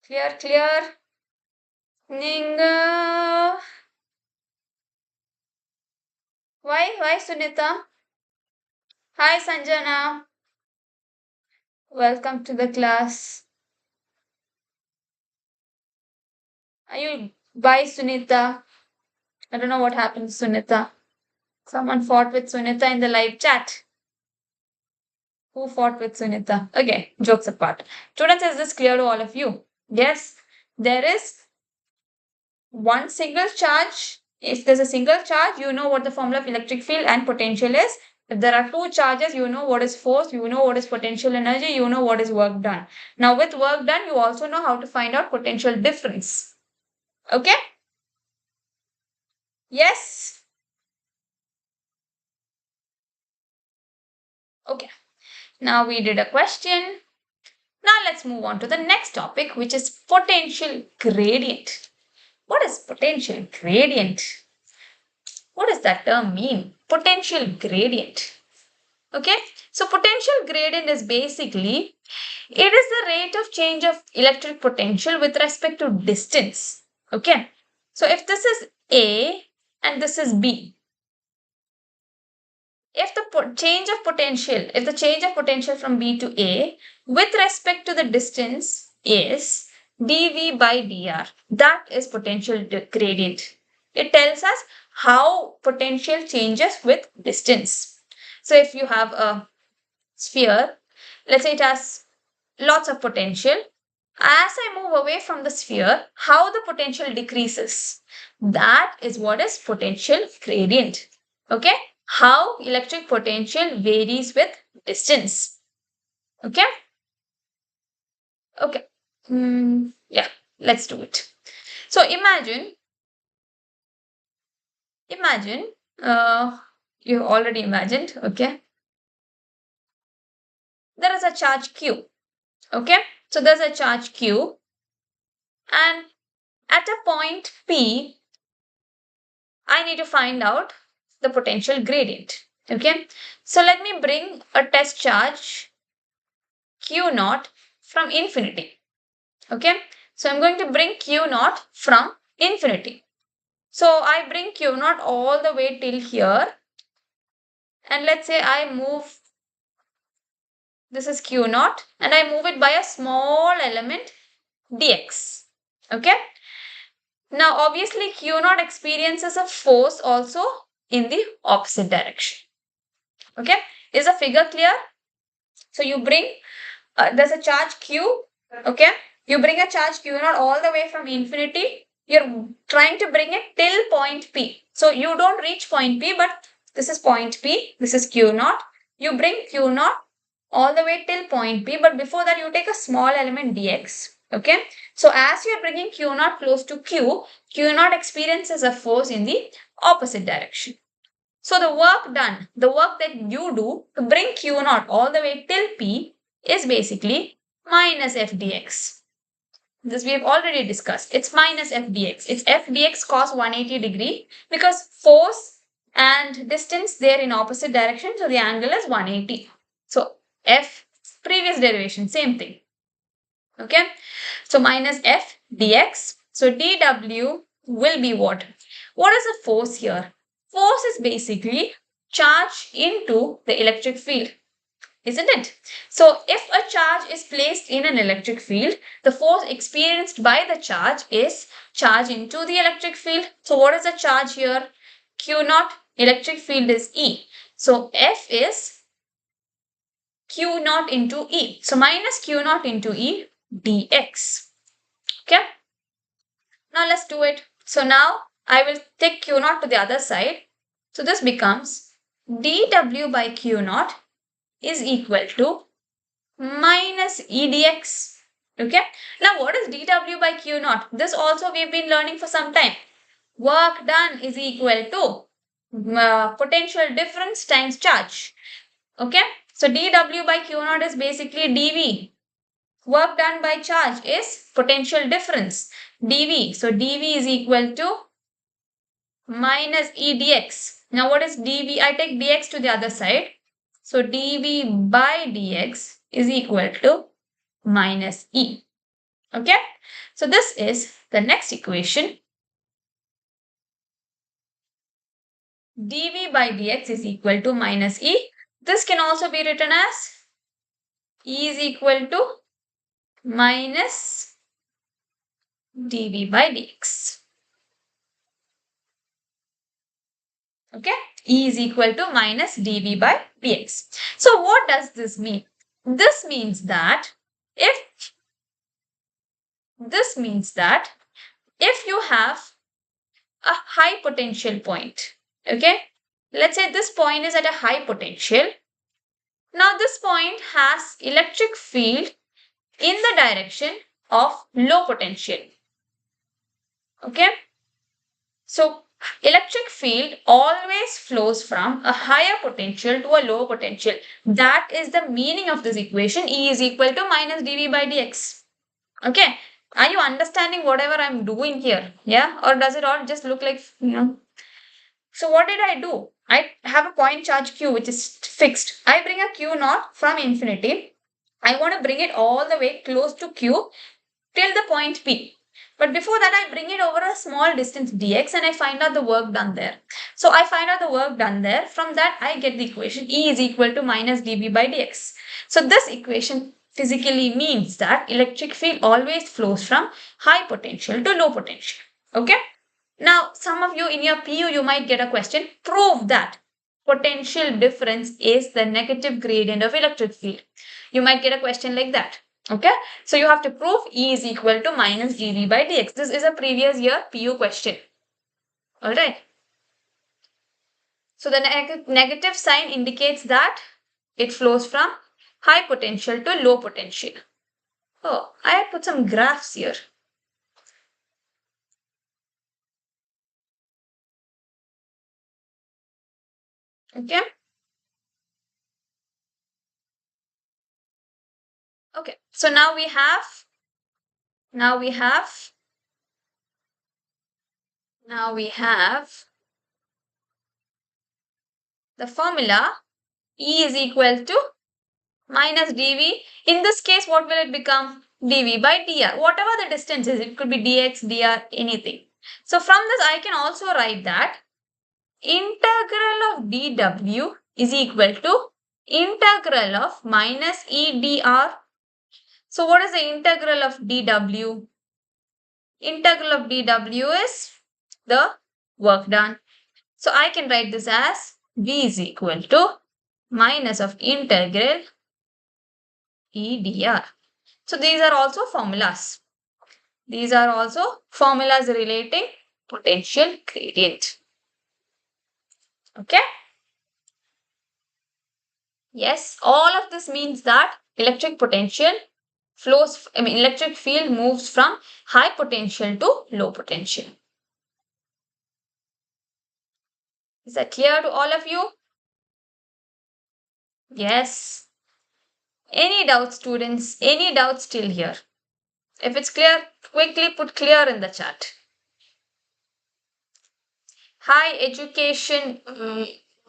Clear. Ninga. Why Sunita? Hi Sanjana. Welcome to the class. Are you bye Sunita? I don't know what happened to Sunita. Someone fought with Sunita in the live chat. Who fought with Sunita? Okay, jokes apart. Students, is this clear to all of you? Yes, there is one single charge. If there's a single charge, you know what the formula of electric field and potential is. If there are two charges, you know what is force, you know what is potential energy, you know what is work done. Now, with work done, you also know how to find out potential difference. Okay? Yes? Okay. Now we did a question. Now let's move on to the next topic, which is potential gradient. What is potential gradient? What does that term mean? Potential gradient. Okay, so potential gradient is basically, it is the rate of change of electric potential with respect to distance. Okay, so if this is A and this is B, if the change of potential from B to A with respect to the distance is dV by dr, that is potential gradient. It tells us how potential changes with distance. So if you have a sphere, let's say it has lots of potential. As I move away from the sphere, how the potential decreases. That is what is potential gradient. Okay, how electric potential varies with distance. Okay. Yeah, let's do it. So imagine, you already imagined, okay? There is a charge Q, okay? So there's a charge Q, and at a point P, I need to find out the potential gradient, okay? So let me bring a test charge Q naught from infinity, okay? So I'm going to bring Q naught from infinity. So I bring Q naught all the way till here, and let's say I move, this is Q naught, and I move it by a small element dx, okay? Now obviously Q naught experiences a force also in the opposite direction, okay? Is the figure clear? So you bring, there's a charge Q, okay? You bring a charge Q naught all the way from infinity. You're trying to bring it till point P. So you don't reach point P, but this is point P, this is Q naught. You bring Q naught all the way till point P, but before that you take a small element dx, okay? So as you're bringing Q naught close to Q, Q naught experiences a force in the opposite direction. So the work done, the work that you do to bring Q naught all the way till P is basically minus f dx. This we have already discussed. It's minus f dx. It's f dx cos 180 degree because force and distance they're in opposite direction. So the angle is 180. So f, previous derivation, same thing. Okay. So minus f dx. So dw will be what? What is the force here? Force is basically charge into the electric field. isn't it? So if a charge is placed in an electric field, the force experienced by the charge is charge into the electric field. So what is the charge here? Q naught, electric field is E. So F is Q naught into E. So minus Q naught into E dx. Okay. Now let's do it. So now I will take Q naught to the other side. So this becomes dW by Q naught is equal to minus E dx. Okay. Now what is dW by Q naught? This also we've been learning for some time. Work done is equal to potential difference times charge. Okay. So dW by Q naught is basically dV. Work done by charge is potential difference dV. So dV is equal to minus E dx. Now what is dV? I take dx to the other side. So dV by dx is equal to minus E. Okay. So this is the next equation. dV by dx is equal to minus E. This can also be written as E is equal to minus dV by dx. Okay. E is equal to minus dV by dx. So what does this mean? This means that if you have a high potential point, okay, let's say this point is at a high potential. Now this point has electric field in the direction of low potential. Okay. So electric field always flows from a higher potential to a lower potential. That is the meaning of this equation. E is equal to minus dV by dx. Okay. Are you understanding whatever I'm doing here? Yeah. Or does it all just look like, So what did I do? I have a point charge Q which is fixed. I bring a Q naught from infinity. I want to bring it all the way close to Q till the point P. But before that, I bring it over a small distance dx and I find out the work done there. So I find out the work done there. From that, I get the equation E is equal to minus dV by dx. So this equation physically means that electric field always flows from high potential to low potential. Okay. Now, some of you in your PU, you might get a question. Prove that potential difference is the negative gradient of electric field. You might get a question like that. Okay. So you have to prove E is equal to minus dV by dx. This is a previous year PU question. Alright. So the negative sign indicates that it flows from high potential to low potential. Oh, I had put some graphs here. Okay. Okay. So now we have the formula E is equal to minus dV. In this case, what will it become? dV by dr. Whatever the distance is, it could be dx, dr, anything. So from this, I can also write that integral of dw is equal to integral of minus E dr. So what is the integral of dw? Integral of dw is the work done. So I can write this as V is equal to minus of integral E dr. So these are also formulas. These are also formulas relating potential gradient. Okay. Yes, all of this means that electric potential electric field moves from high potential to low potential. Is that clear to all of you? Yes. Any doubts, students? Any doubts still here? If it's clear, quickly put clear in the chat. Hi, education.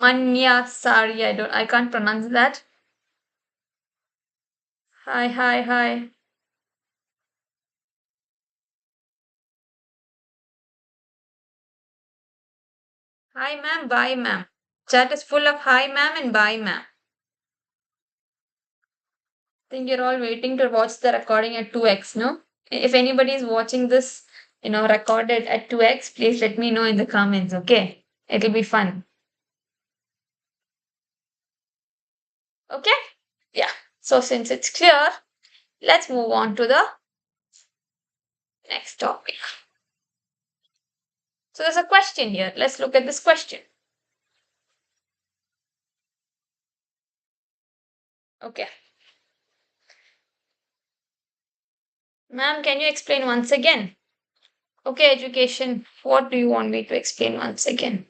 Manya, sorry, I can't pronounce that. Hi, hi, hi. Hi, ma'am. Bye, ma'am. Chat is full of hi, ma'am, and bye, ma'am. think you're all waiting to watch the recording at 2x, no? If anybody is watching this, recorded at 2x, please let me know in the comments, okay? It'll be fun. Okay? Yeah. So since it's clear, let's move on to the next topic. So there's a question here. Let's look at this question. Okay. Ma'am, can you explain once again? Okay, education. What do you want me to explain once again?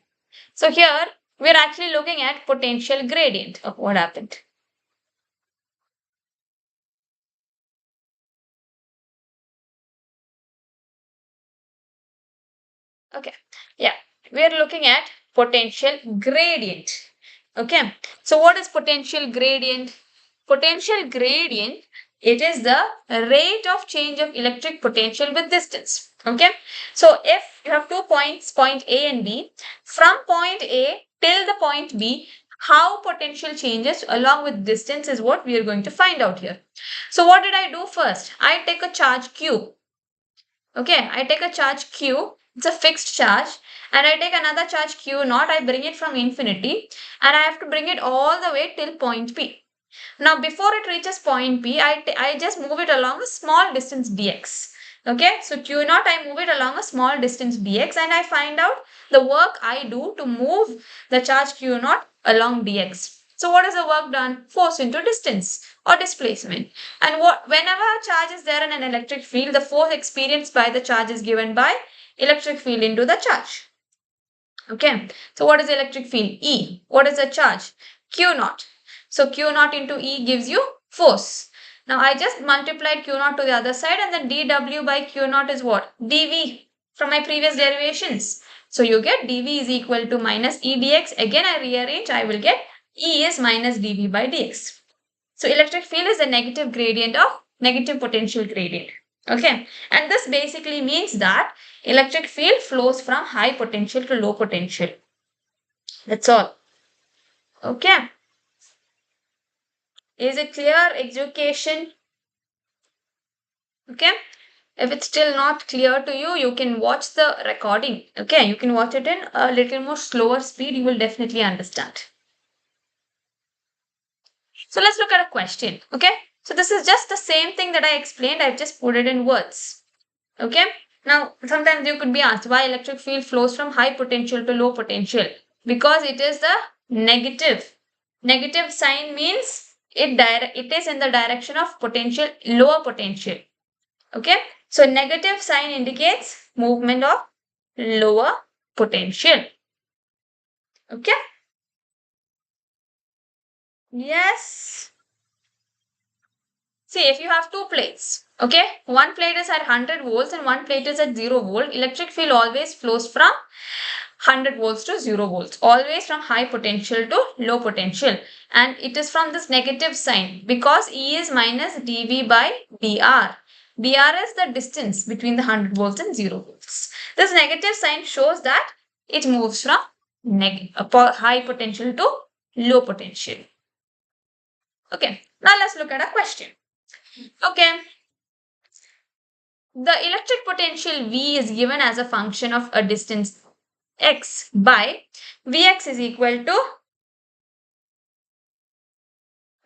So here we're actually looking at potential gradient of what happened. Okay. Yeah. We're looking at potential gradient. Okay. So what is potential gradient? Potential gradient, it is the rate of change of electric potential with distance. Okay. So if you have 2 points, point A and B, from point A till the point B, how potential changes along with distance is what we are going to find out here. So what did I do first? I take a charge Q. Okay, I take a charge Q, it's a fixed charge, and I take another charge Q naught, I bring it from infinity, and I have to bring it all the way till point P. Now, before it reaches point P, I just move it along a small distance dx. Okay, so Q naught, I move it along a small distance dx, and I find out the work I do to move the charge Q naught along dx. So what is the work done? Force into distance or displacement. And whenever a charge is there in an electric field, the force experienced by the charge is given by electric field into the charge. Okay, so what is the electric field? E. What is the charge? Q naught. So Q naught into E gives you force. Now I just multiplied Q naught to the other side, and then dW by Q naught is what? dV from my previous derivations. So you get dV is equal to minus E dx. Again I rearrange, I will get E is minus dV by dx. So electric field is the negative gradient of negative potential gradient. Okay, and this basically means that electric field flows from high potential to low potential. That's all. Okay. Is it clear? Education? Okay. If it's still not clear to you, you can watch the recording. Okay, you can watch it in a little more slower speed. You will definitely understand. So let's look at a question. Okay. So this is just the same thing that I explained. I've just put it in words. Okay. Now, sometimes you could be asked why electric field flows from high potential to low potential. Because it is the negative. Negative sign means it is in the direction of potential, lower potential. Okay. So negative sign indicates movement of lower potential. Okay. Yes. See, if you have two plates, okay, one plate is at 100 volts and one plate is at 0 volt, electric field always flows from 100 volts to 0 volts, always from high potential to low potential. And it is from this negative sign because E is minus dV by dr. dr is the distance between the 100 volts and 0 volts. This negative sign shows that it moves from high potential to low potential. Okay, now let's look at a question. Okay, the electric potential V is given as a function of a distance x by Vx is equal to,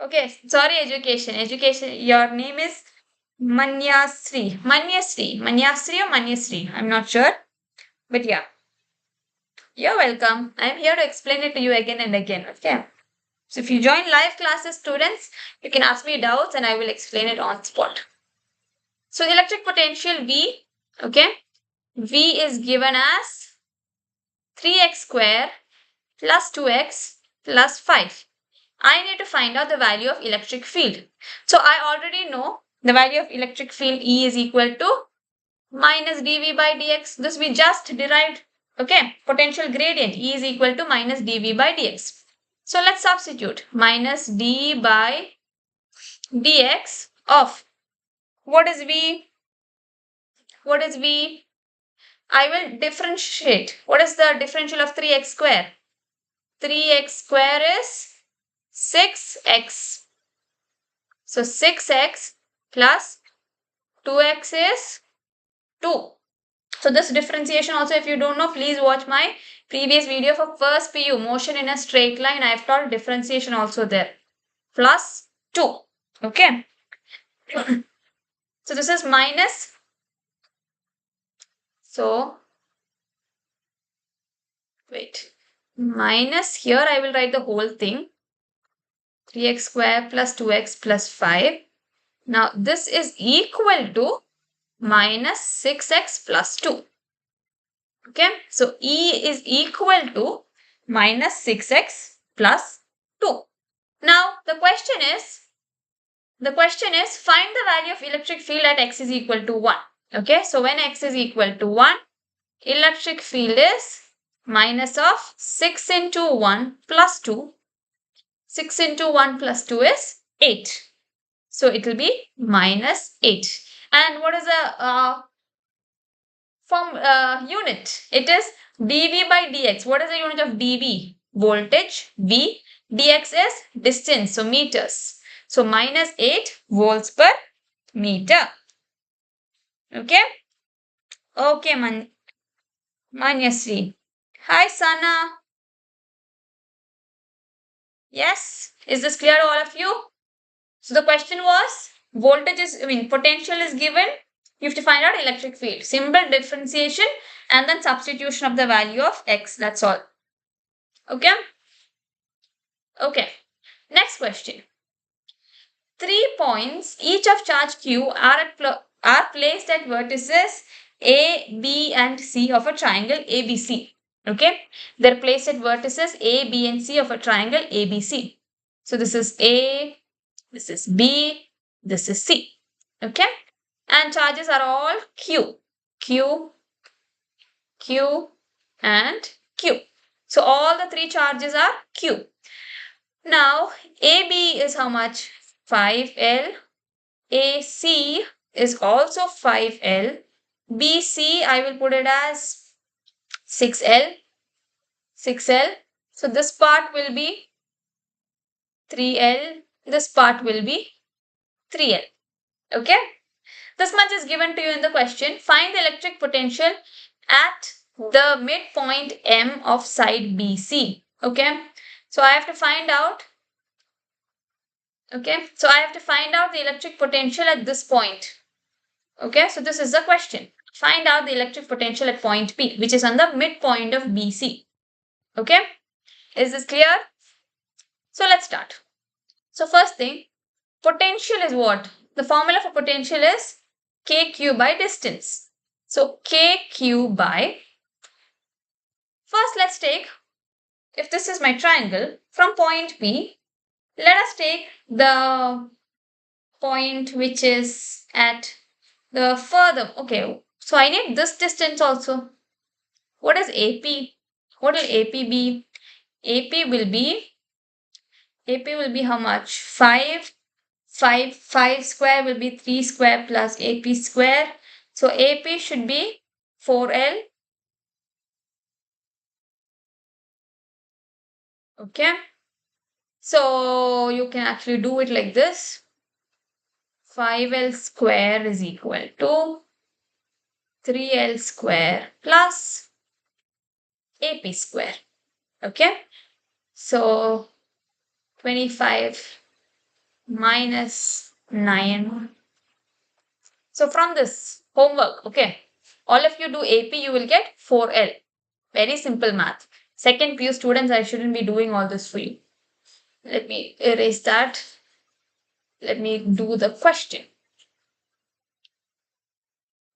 okay, sorry, education, your name is Manyasri or Manyasri, I'm not sure, but yeah, you're welcome. I'm here to explain it to you again and again. Okay, so if you join live classes, students, you can ask me doubts and I will explain it on spot. So electric potential V, okay, V is given as 3x square plus 2x plus 5. I need to find out the value of electric field. So I already know the value of electric field E is equal to minus dV by dx. This we just derived. Okay, potential gradient E is equal to minus dV by dx. So let's substitute minus d by dx of what is V? What is V? I will differentiate. What is the differential of 3x square? 3x square is 6x. So 6x plus 2x is 2. So this differentiation also, if you don't know, please watch my previous video for first PU, motion in a straight line. I have taught differentiation also there. Plus 2. Okay. So this is minus. So, wait. Minus, here I will write the whole thing. 3x square plus 2x plus 5. Now this is equal to minus 6x plus 2. Okay, so E is equal to minus 6x plus 2. Now the question is find the value of electric field at x is equal to 1. Okay, so when x is equal to 1, electric field is minus of 6 into 1 plus 2. 6 into 1 plus 2 is 8. So it will be minus 8. And what is the unit? It is dV by dx. What is the unit of dV? Voltage. V. Dx is distance, so meters. So minus 8 volts per meter. Okay. Okay, Manyasri. Hi, Sana. Yes. Is this clear to all of you? So the question was, potential is given. You have to find out electric field. Simple differentiation and then substitution of the value of x. That's all. Okay. Okay. Next question. 3 points, each of charge q, are placed at vertices A, B, and C of a triangle ABC. Okay. They're placed at vertices A, B, and C of a triangle ABC. So this is A, this is B, this is C. Okay. And charges are all Q, Q, Q, and Q. So all the 3 charges are Q. Now AB is how much? 5L. AC is also 5L. BC I will put it as 6L. 6L. So this part will be 3L. This part will be 3L. Okay. This much is given to you in the question. Find the electric potential at the midpoint M of side BC. Okay. So I have to find out. Okay. So I have to find out the electric potential at this point. Okay. So this is the question. Find out the electric potential at point P, which is on the midpoint of BC. Okay. Is this clear? So let's start. So first thing, potential is what? The formula for potential is KQ by distance. So KQ by, first let's take, if this is my triangle, from point P, let us take the point which is at the further, okay, so I need this distance also. What is AP? What will AP be? AP will be how much? 5 square will be 3 square plus AP square. So AP should be 4L. Okay. So you can actually do it like this. 5L square is equal to 3L square plus AP square. Okay. So 25 minus 9. So from this homework, okay, all of you do AP, you will get 4L. Very simple math. Second PU students, I shouldn't be doing all this for you. Let me erase that. Let me do the question.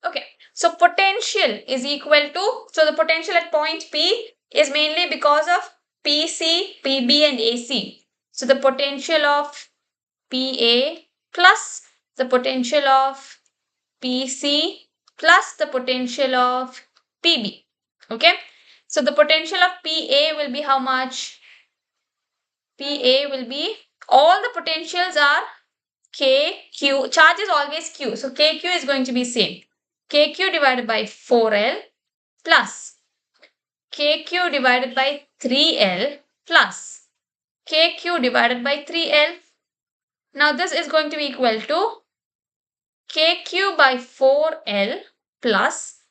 Okay, so potential is equal to, so the potential at point P is mainly because of PC, PB and AC. So the potential of PA plus the potential of PC plus the potential of PB. Okay, so the potential of PA will be how much? PA will be, all the potentials are KQ, charge is always Q, so KQ is going to be same. KQ divided by 4L plus KQ divided by 3L plus KQ divided by 3L. Now this is going to be equal to KQ by 4L plus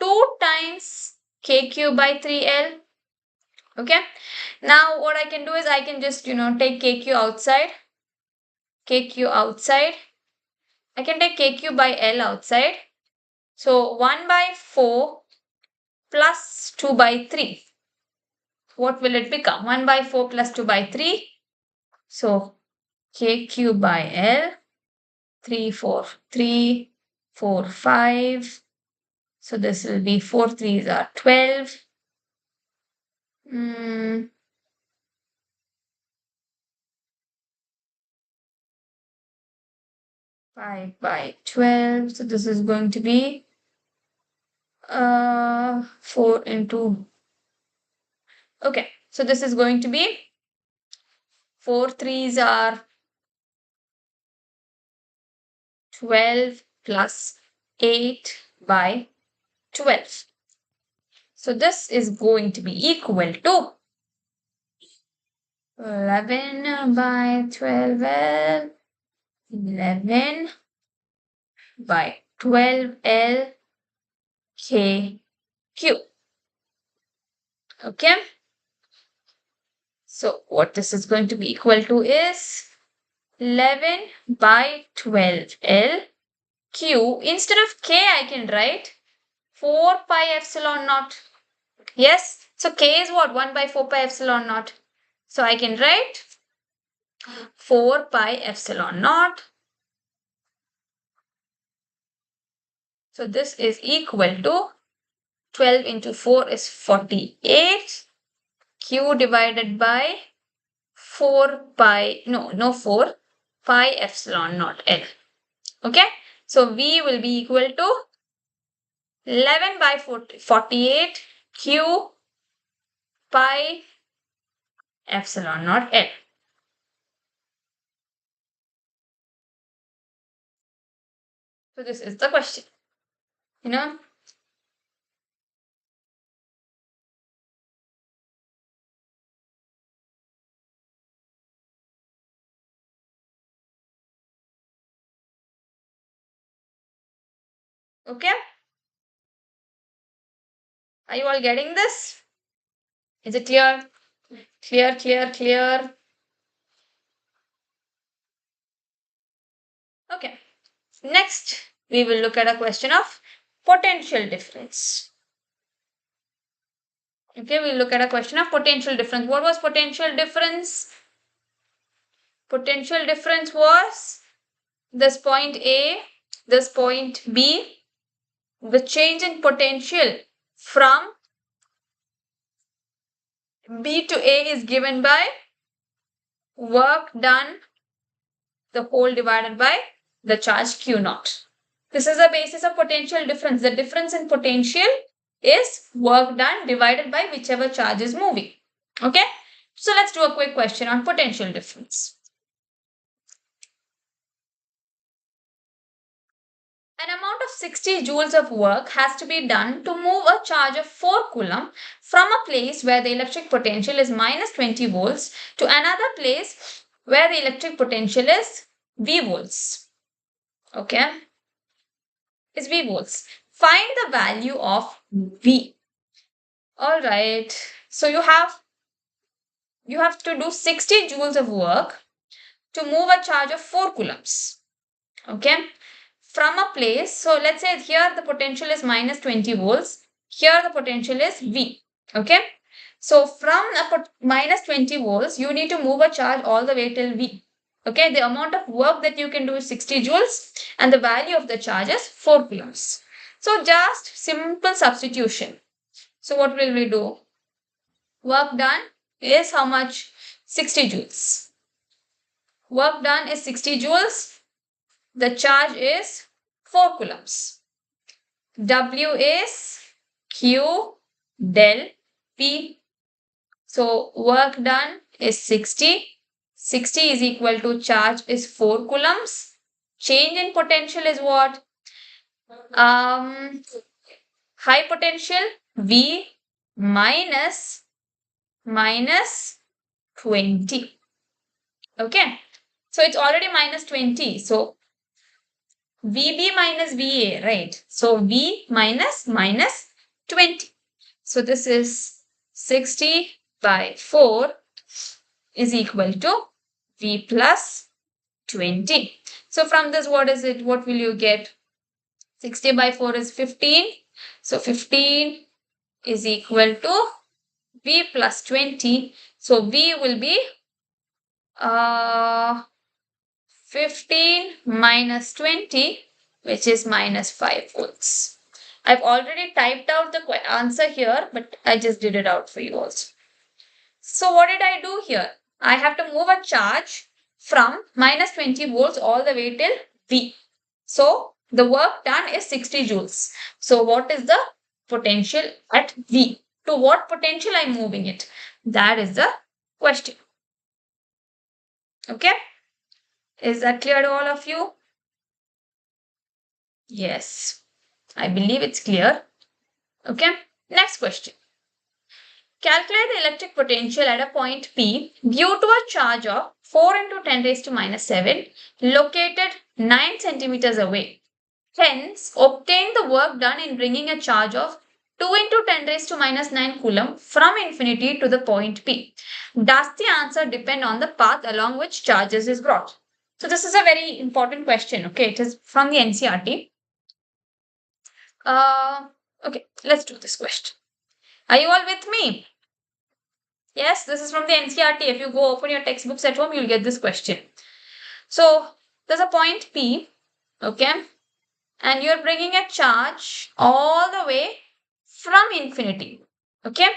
2 times KQ by 3L. Okay. Now what I can do is I can just, take KQ outside. KQ outside. I can take KQ by L outside. So 1 by 4 plus 2 by 3. What will it become? 1 by 4 plus 2 by 3. So KQ by L. 3, 4, 3, 4, 5. So this will be 4 3s are 12. 5 by 12. So this is going to be 4 into. Okay. So this is going to be 4 3s are 12 plus 8 by 12. So this is going to be equal to 11 by 12L, 11 by 12L KQ. Okay. So what this is going to be equal to is 11 by 12L Q. Instead of K, I can write 4 pi epsilon naught. Yes. So K is what? 1 by 4 pi epsilon naught. So I can write 4 pi epsilon naught. So this is equal to 12 into 4 is 48. Q divided by 4 pi, no 4 pi epsilon naught L. Okay. So V will be equal to 11 by 48 Q pi epsilon naught L. So this is the question. Okay. Are you all getting this? Is it clear? Clear, clear, clear. Okay. Next, we will look at a question of potential difference. Okay, we'll look at a question of potential difference. What was potential difference? Potential difference was this point A, this point B. The change in potential from B to A is given by work done, the whole divided by the charge Q naught. This is the basis of potential difference. The difference in potential is work done divided by whichever charge is moving. Okay. So let's do a quick question on potential difference. An amount of 60 joules of work has to be done to move a charge of 4 coulomb from a place where the electric potential is minus 20 volts to another place where the electric potential is V volts. Okay. Is V volts. Find the value of V. All right. So you have to do 60 joules of work to move a charge of 4 coulombs. Okay. From a place, so let's say here the potential is minus 20 volts. Here the potential is V. Okay. So from minus 20 volts, you need to move a charge all the way till V. Okay. The amount of work that you can do is 60 joules and the value of the charge is 4 coulombs. So just simple substitution. So what will we do? Work done is how much? 60 joules. Work done is 60 joules. The charge is 4 coulombs. W is Q del P. So work done is 60. 60 is equal to charge is 4 coulombs. Change in potential is what? High potential V minus 20. Okay. So it's already minus 20. So VB minus VA, right? So V minus 20. So this is 60 by 4 is equal to V plus 20. So from this, what is it? What will you get? 60 by 4 is 15. So 15 is equal to V plus 20. So V will be uh, 15 minus 20, which is minus 5 volts. I've already typed out the answer here, but I just did it out for you also. So what did I do here? I have to move a charge from minus 20 volts all the way till V. So the work done is 60 joules. So what is the potential at V? To what potential I'm moving it? That is the question. Okay? Is that clear to all of you? Yes. I believe it's clear. Okay? Next question. Calculate the electric potential at a point P due to a charge of 4 into 10 raised to minus 7 located 9 centimeters away. Hence, obtain the work done in bringing a charge of 2 into 10 raised to minus 9 coulomb from infinity to the point P. Does the answer depend on the path along which charges is brought? So this is a very important question. Okay, it is from the NCERT. Okay, let's do this question. Are you all with me? Yes, this is from the NCERT. If you go open your textbooks at home, you'll get this question. So there's a point P, okay, and you're bringing a charge all the way from infinity, okay,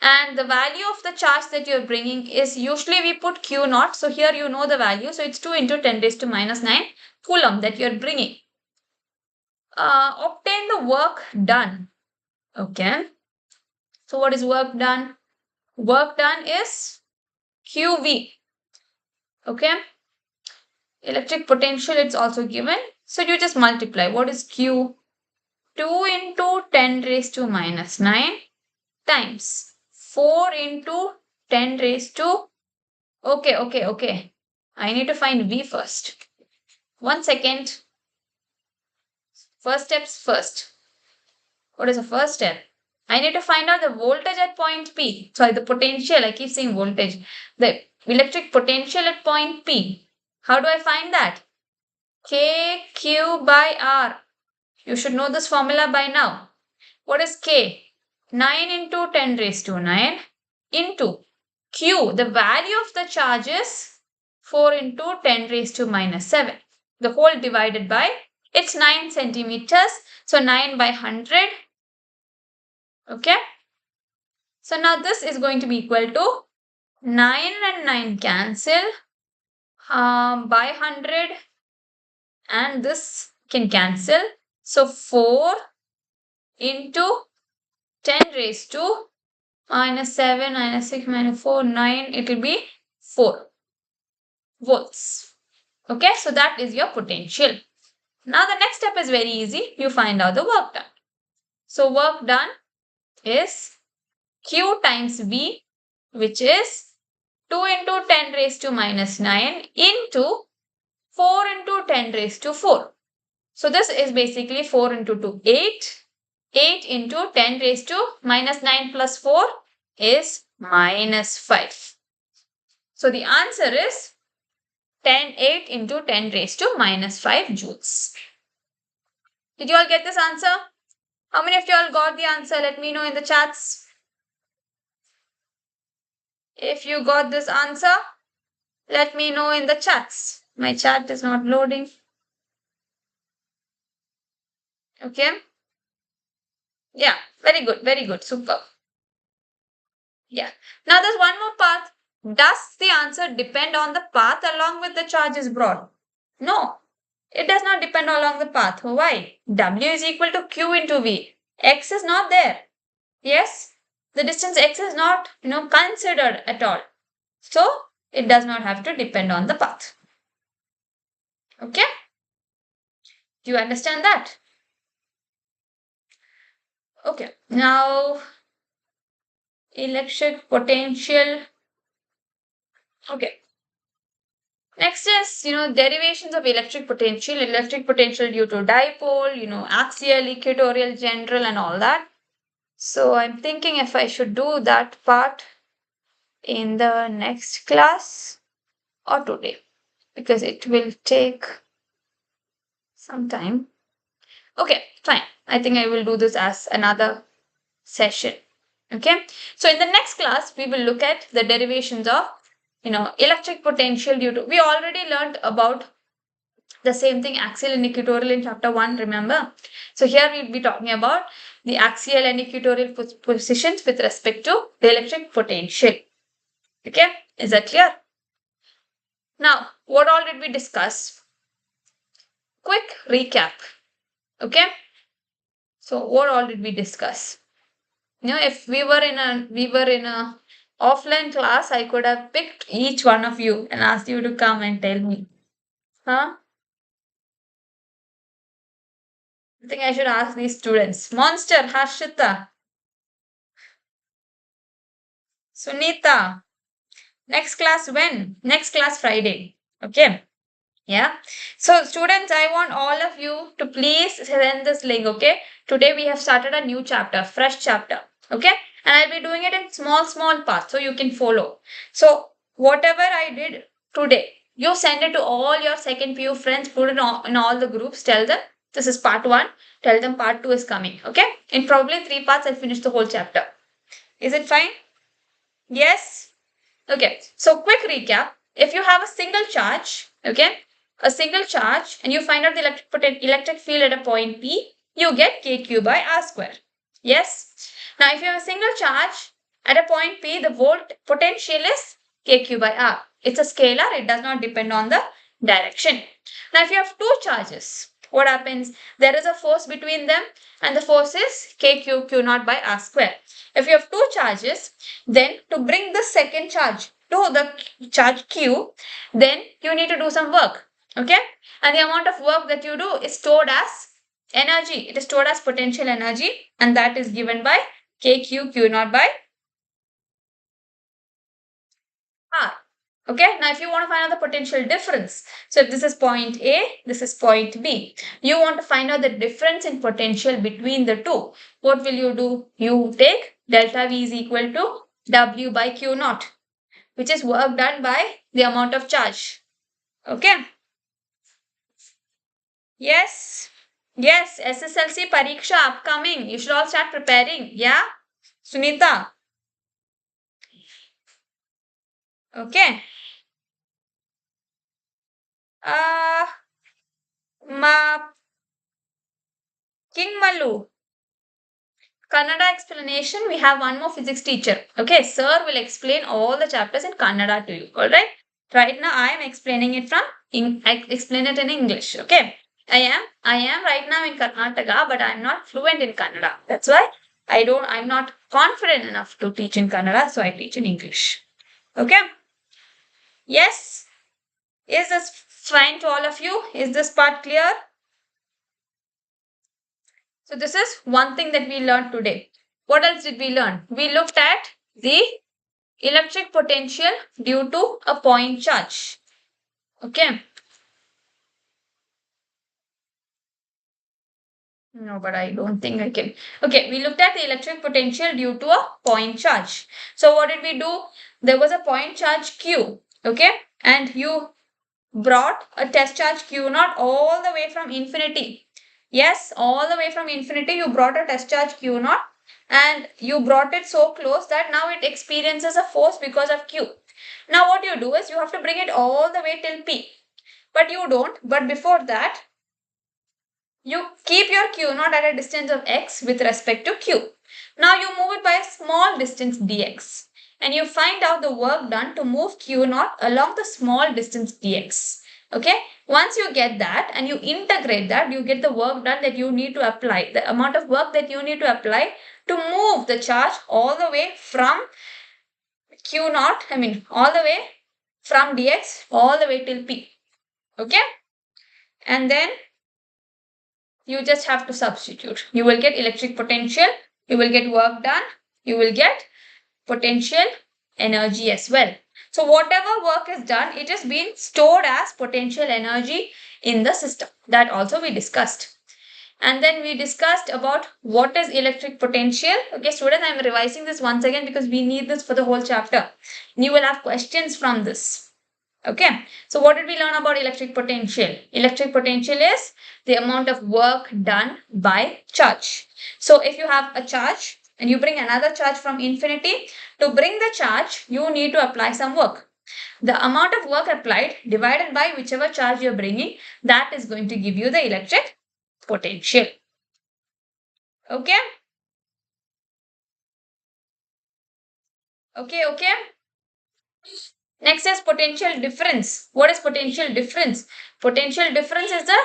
and the value of the charge that you're bringing is usually we put Q naught. So here you know the value. So it's 2 into 10 raised to minus 9 coulomb that you're bringing. Obtain the work done, okay. So what is work done? Work done is QV. Okay. Electric potential, it's also given. So you just multiply. What is Q? 2 into 10 raised to minus 9 times 4 into 10 raised to... Okay. I need to find V first. 1 second. First steps first. What is the first step? I need to find out the voltage at point P. Sorry, the potential. I keep saying voltage. The electric potential at point P. How do I find that? KQ by R. You should know this formula by now. What is K? 9 into 10 raised to 9 into Q. The value of the charge is 4 into 10 raised to minus 7. The whole divided by, it's 9 centimeters. So 9 by 100. Okay. So now this is going to be equal to 9 and 9 cancel by 100, and this can cancel. So 4 into 10 raised to minus 7, minus 6, minus 4, 9, it will be 4 volts. Okay, so that is your potential. Now the next step is very easy. You find out the work done. So work done is Q times V, which is 2 into 10 raised to minus 9 into 4 into 10 raised to 4. So this is basically 4 into 2, 8. 8 into 10 raised to minus 9 plus 4 is minus 5. So the answer is 8 into 10 raised to minus 5 joules. Did you all get this answer? How many of you all got the answer? Let me know in the chats. If you got this answer, let me know in the chats. My chat is not loading. Okay. Yeah, very good, super. Yeah. Now there's one more path. Does the answer depend on the path along with the charge is brought? No, it does not depend along the path. Why? W is equal to Q into V. X is not there. Yes, the distance X is not, considered at all. So it does not have to depend on the path. Okay? Do you understand that? Okay. Now, electric potential. Okay. Next is, derivations of electric potential due to dipole, axial, equatorial, general, and all that. So I'm thinking if I should do that part in the next class or today, because it will take some time. Okay, fine. I think I will do this as another session. Okay, so in the next class, we will look at the derivations of, electric potential due to, we already learned about the same thing, axial and equatorial in chapter 1, remember? So here we'll be talking about the axial and equatorial positions with respect to the electric potential. Okay, is that clear? Now, what all did we discuss? Quick recap. Okay, so what all did we discuss? If we were in a offline class, I could have picked each one of you and asked you to come and tell me. Huh? I think I should ask these students. Monster, Harshita, Sunita. Next class when? Next class Friday. Okay. Yeah. So students, I want all of you to please send this link. Okay. Today we have started a new chapter, fresh chapter. Okay. And I'll be doing it in small parts so you can follow. So whatever I did today, you send it to all your second PU friends, put it in all the groups, tell them this is part 1, tell them part 2 is coming. Okay. In probably 3 parts, I'll finish the whole chapter. Is it fine? Yes. Okay, so quick recap. If you have a single charge, okay, a single charge, and you find out the electric field at a point P, you get kq by r square. Yes. Now, if you have a single charge at a point P, the volt potential is kq by r. It's a scalar. It does not depend on the direction. Now, if you have two charges, what happens? There is a force between them, and the force is kq q naught by r square. If you have two charges, then to bring the second charge to the charge q, then you need to do some work. Okay, and the amount of work that you do is stored as energy. It is stored as potential energy, and that is given by kq q naught by r. Okay, now if you want to find out the potential difference, so if this is point A, this is point B, you want to find out the difference in potential between the two. What will you do? You take delta V is equal to W by Q naught, which is work done by the amount of charge. Okay. Yes. Yes, SSLC Pariksha upcoming. You should all start preparing. Yeah? Sunita. Okay. Ma King Malu. Kannada explanation, we have one more physics teacher. Okay, sir will explain all the chapters in Kannada to you. Alright? Right now I am explaining it I explain it in English. Okay. I am right now in Karnataka, but I'm not fluent in Kannada. That's why I'm not confident enough to teach in Kannada, so I teach in English. Okay? Yes? Is this fine to all of you? Is this part clear? So this is one thing that we learned today. What else did we learn? We looked at the electric potential due to a point charge. Okay. No, but I don't think I can. Okay, we looked at the electric potential due to a point charge. So what did we do? There was a point charge Q. Okay. And you brought a test charge Q naught all the way from infinity. Yes, all the way from infinity you brought a test charge Q naught, and you brought it so close that now it experiences a force because of Q. Now what you do is you have to bring it all the way till P. But you don't. But before that, you keep your Q naught at a distance of x with respect to Q. Now you move it by a small distance dx. And you find out the work done to move Q naught along the small distance dx. Okay, once you get that and you integrate that, you get the work done that you need to apply, the amount of work that you need to apply to move the charge all the way from Q naught, all the way from dx all the way till P. Okay, and then you just have to substitute. You will get electric potential, you will get work done, you will get potential energy as well. So whatever work is done, it is being stored as potential energy in the system. That also we discussed. And then we discussed about what is electric potential. Okay, students, I'm revising this once again because we need this for the whole chapter. You will have questions from this. Okay, so what did we learn about electric potential? Electric potential is the amount of work done by charge. So if you have a charge and you bring another charge from infinity, to bring the charge, you need to apply some work. The amount of work applied divided by whichever charge you're bringing, that is going to give you the electric potential. Okay? Okay. Next is potential difference. What is potential difference? Potential difference is the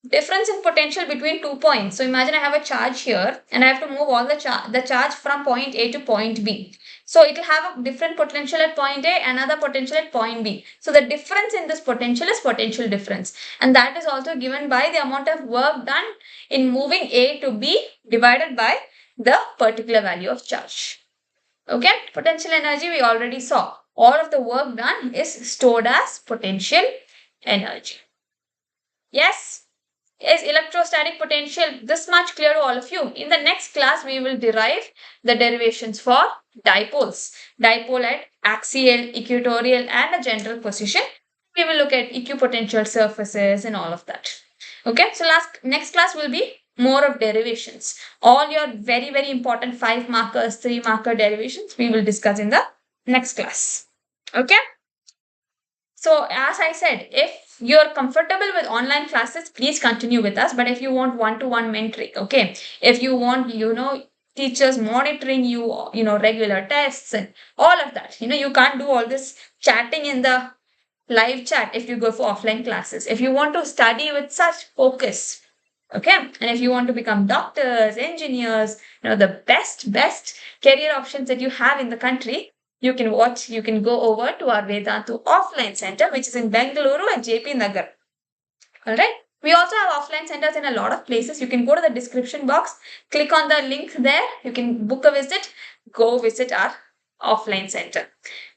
difference in potential between 2 points. So imagine I have a charge here and I have to move all the charge from point A to point B. So it will have a different potential at point A, another potential at point B. So the difference in this potential is potential difference. And that is also given by the amount of work done in moving A to B divided by the particular value of charge. Okay, potential energy we already saw. All of the work done is stored as potential energy. Yes? Is electrostatic potential this much clear to all of you? In the next class, we will derive the derivations for dipoles. Dipole at axial, equatorial and a general position. We will look at equipotential surfaces and all of that. Okay, so next class will be more of derivations. All your very, very important 5 markers, 3 marker derivations we will discuss in the next class. Okay. So as I said, if you're comfortable with online classes, please continue with us. But if you want one-to-one mentoring, okay, if you want, teachers monitoring you, regular tests and all of that, you can't do all this chatting in the live chat if you go for offline classes. If you want to study with such focus, okay, and if you want to become doctors, engineers, the best career options that you have in the country, you can go over to our Vedantu offline center, which is in Bengaluru and JP Nagar. All right. We also have offline centers in a lot of places. You can go to the description box, click on the link there. You can book a visit, go visit our offline center.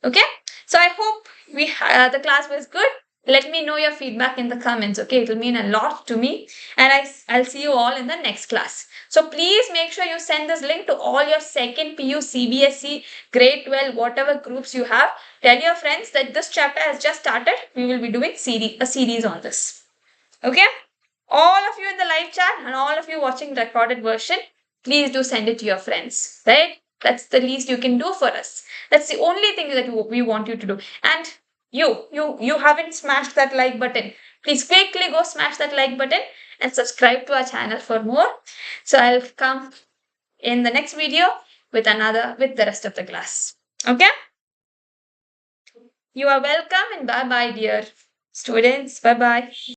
Okay. So I hope the class was good. Let me know your feedback in the comments. Okay. It will mean a lot to me. And I'll see you all in the next class. So please make sure you send this link to all your second PU, CBSE, grade 12, whatever groups you have. Tell your friends that this chapter has just started. We will be doing a series on this. Okay? All of you in the live chat and all of you watching the recorded version, please do send it to your friends. Right? That's the least you can do for us. That's the only thing that we want you to do. And you haven't smashed that like button. Please quickly go smash that like button and subscribe to our channel for more. So I'll come in the next video with the rest of the class. Okay? You are welcome and bye-bye, dear students. Bye-bye.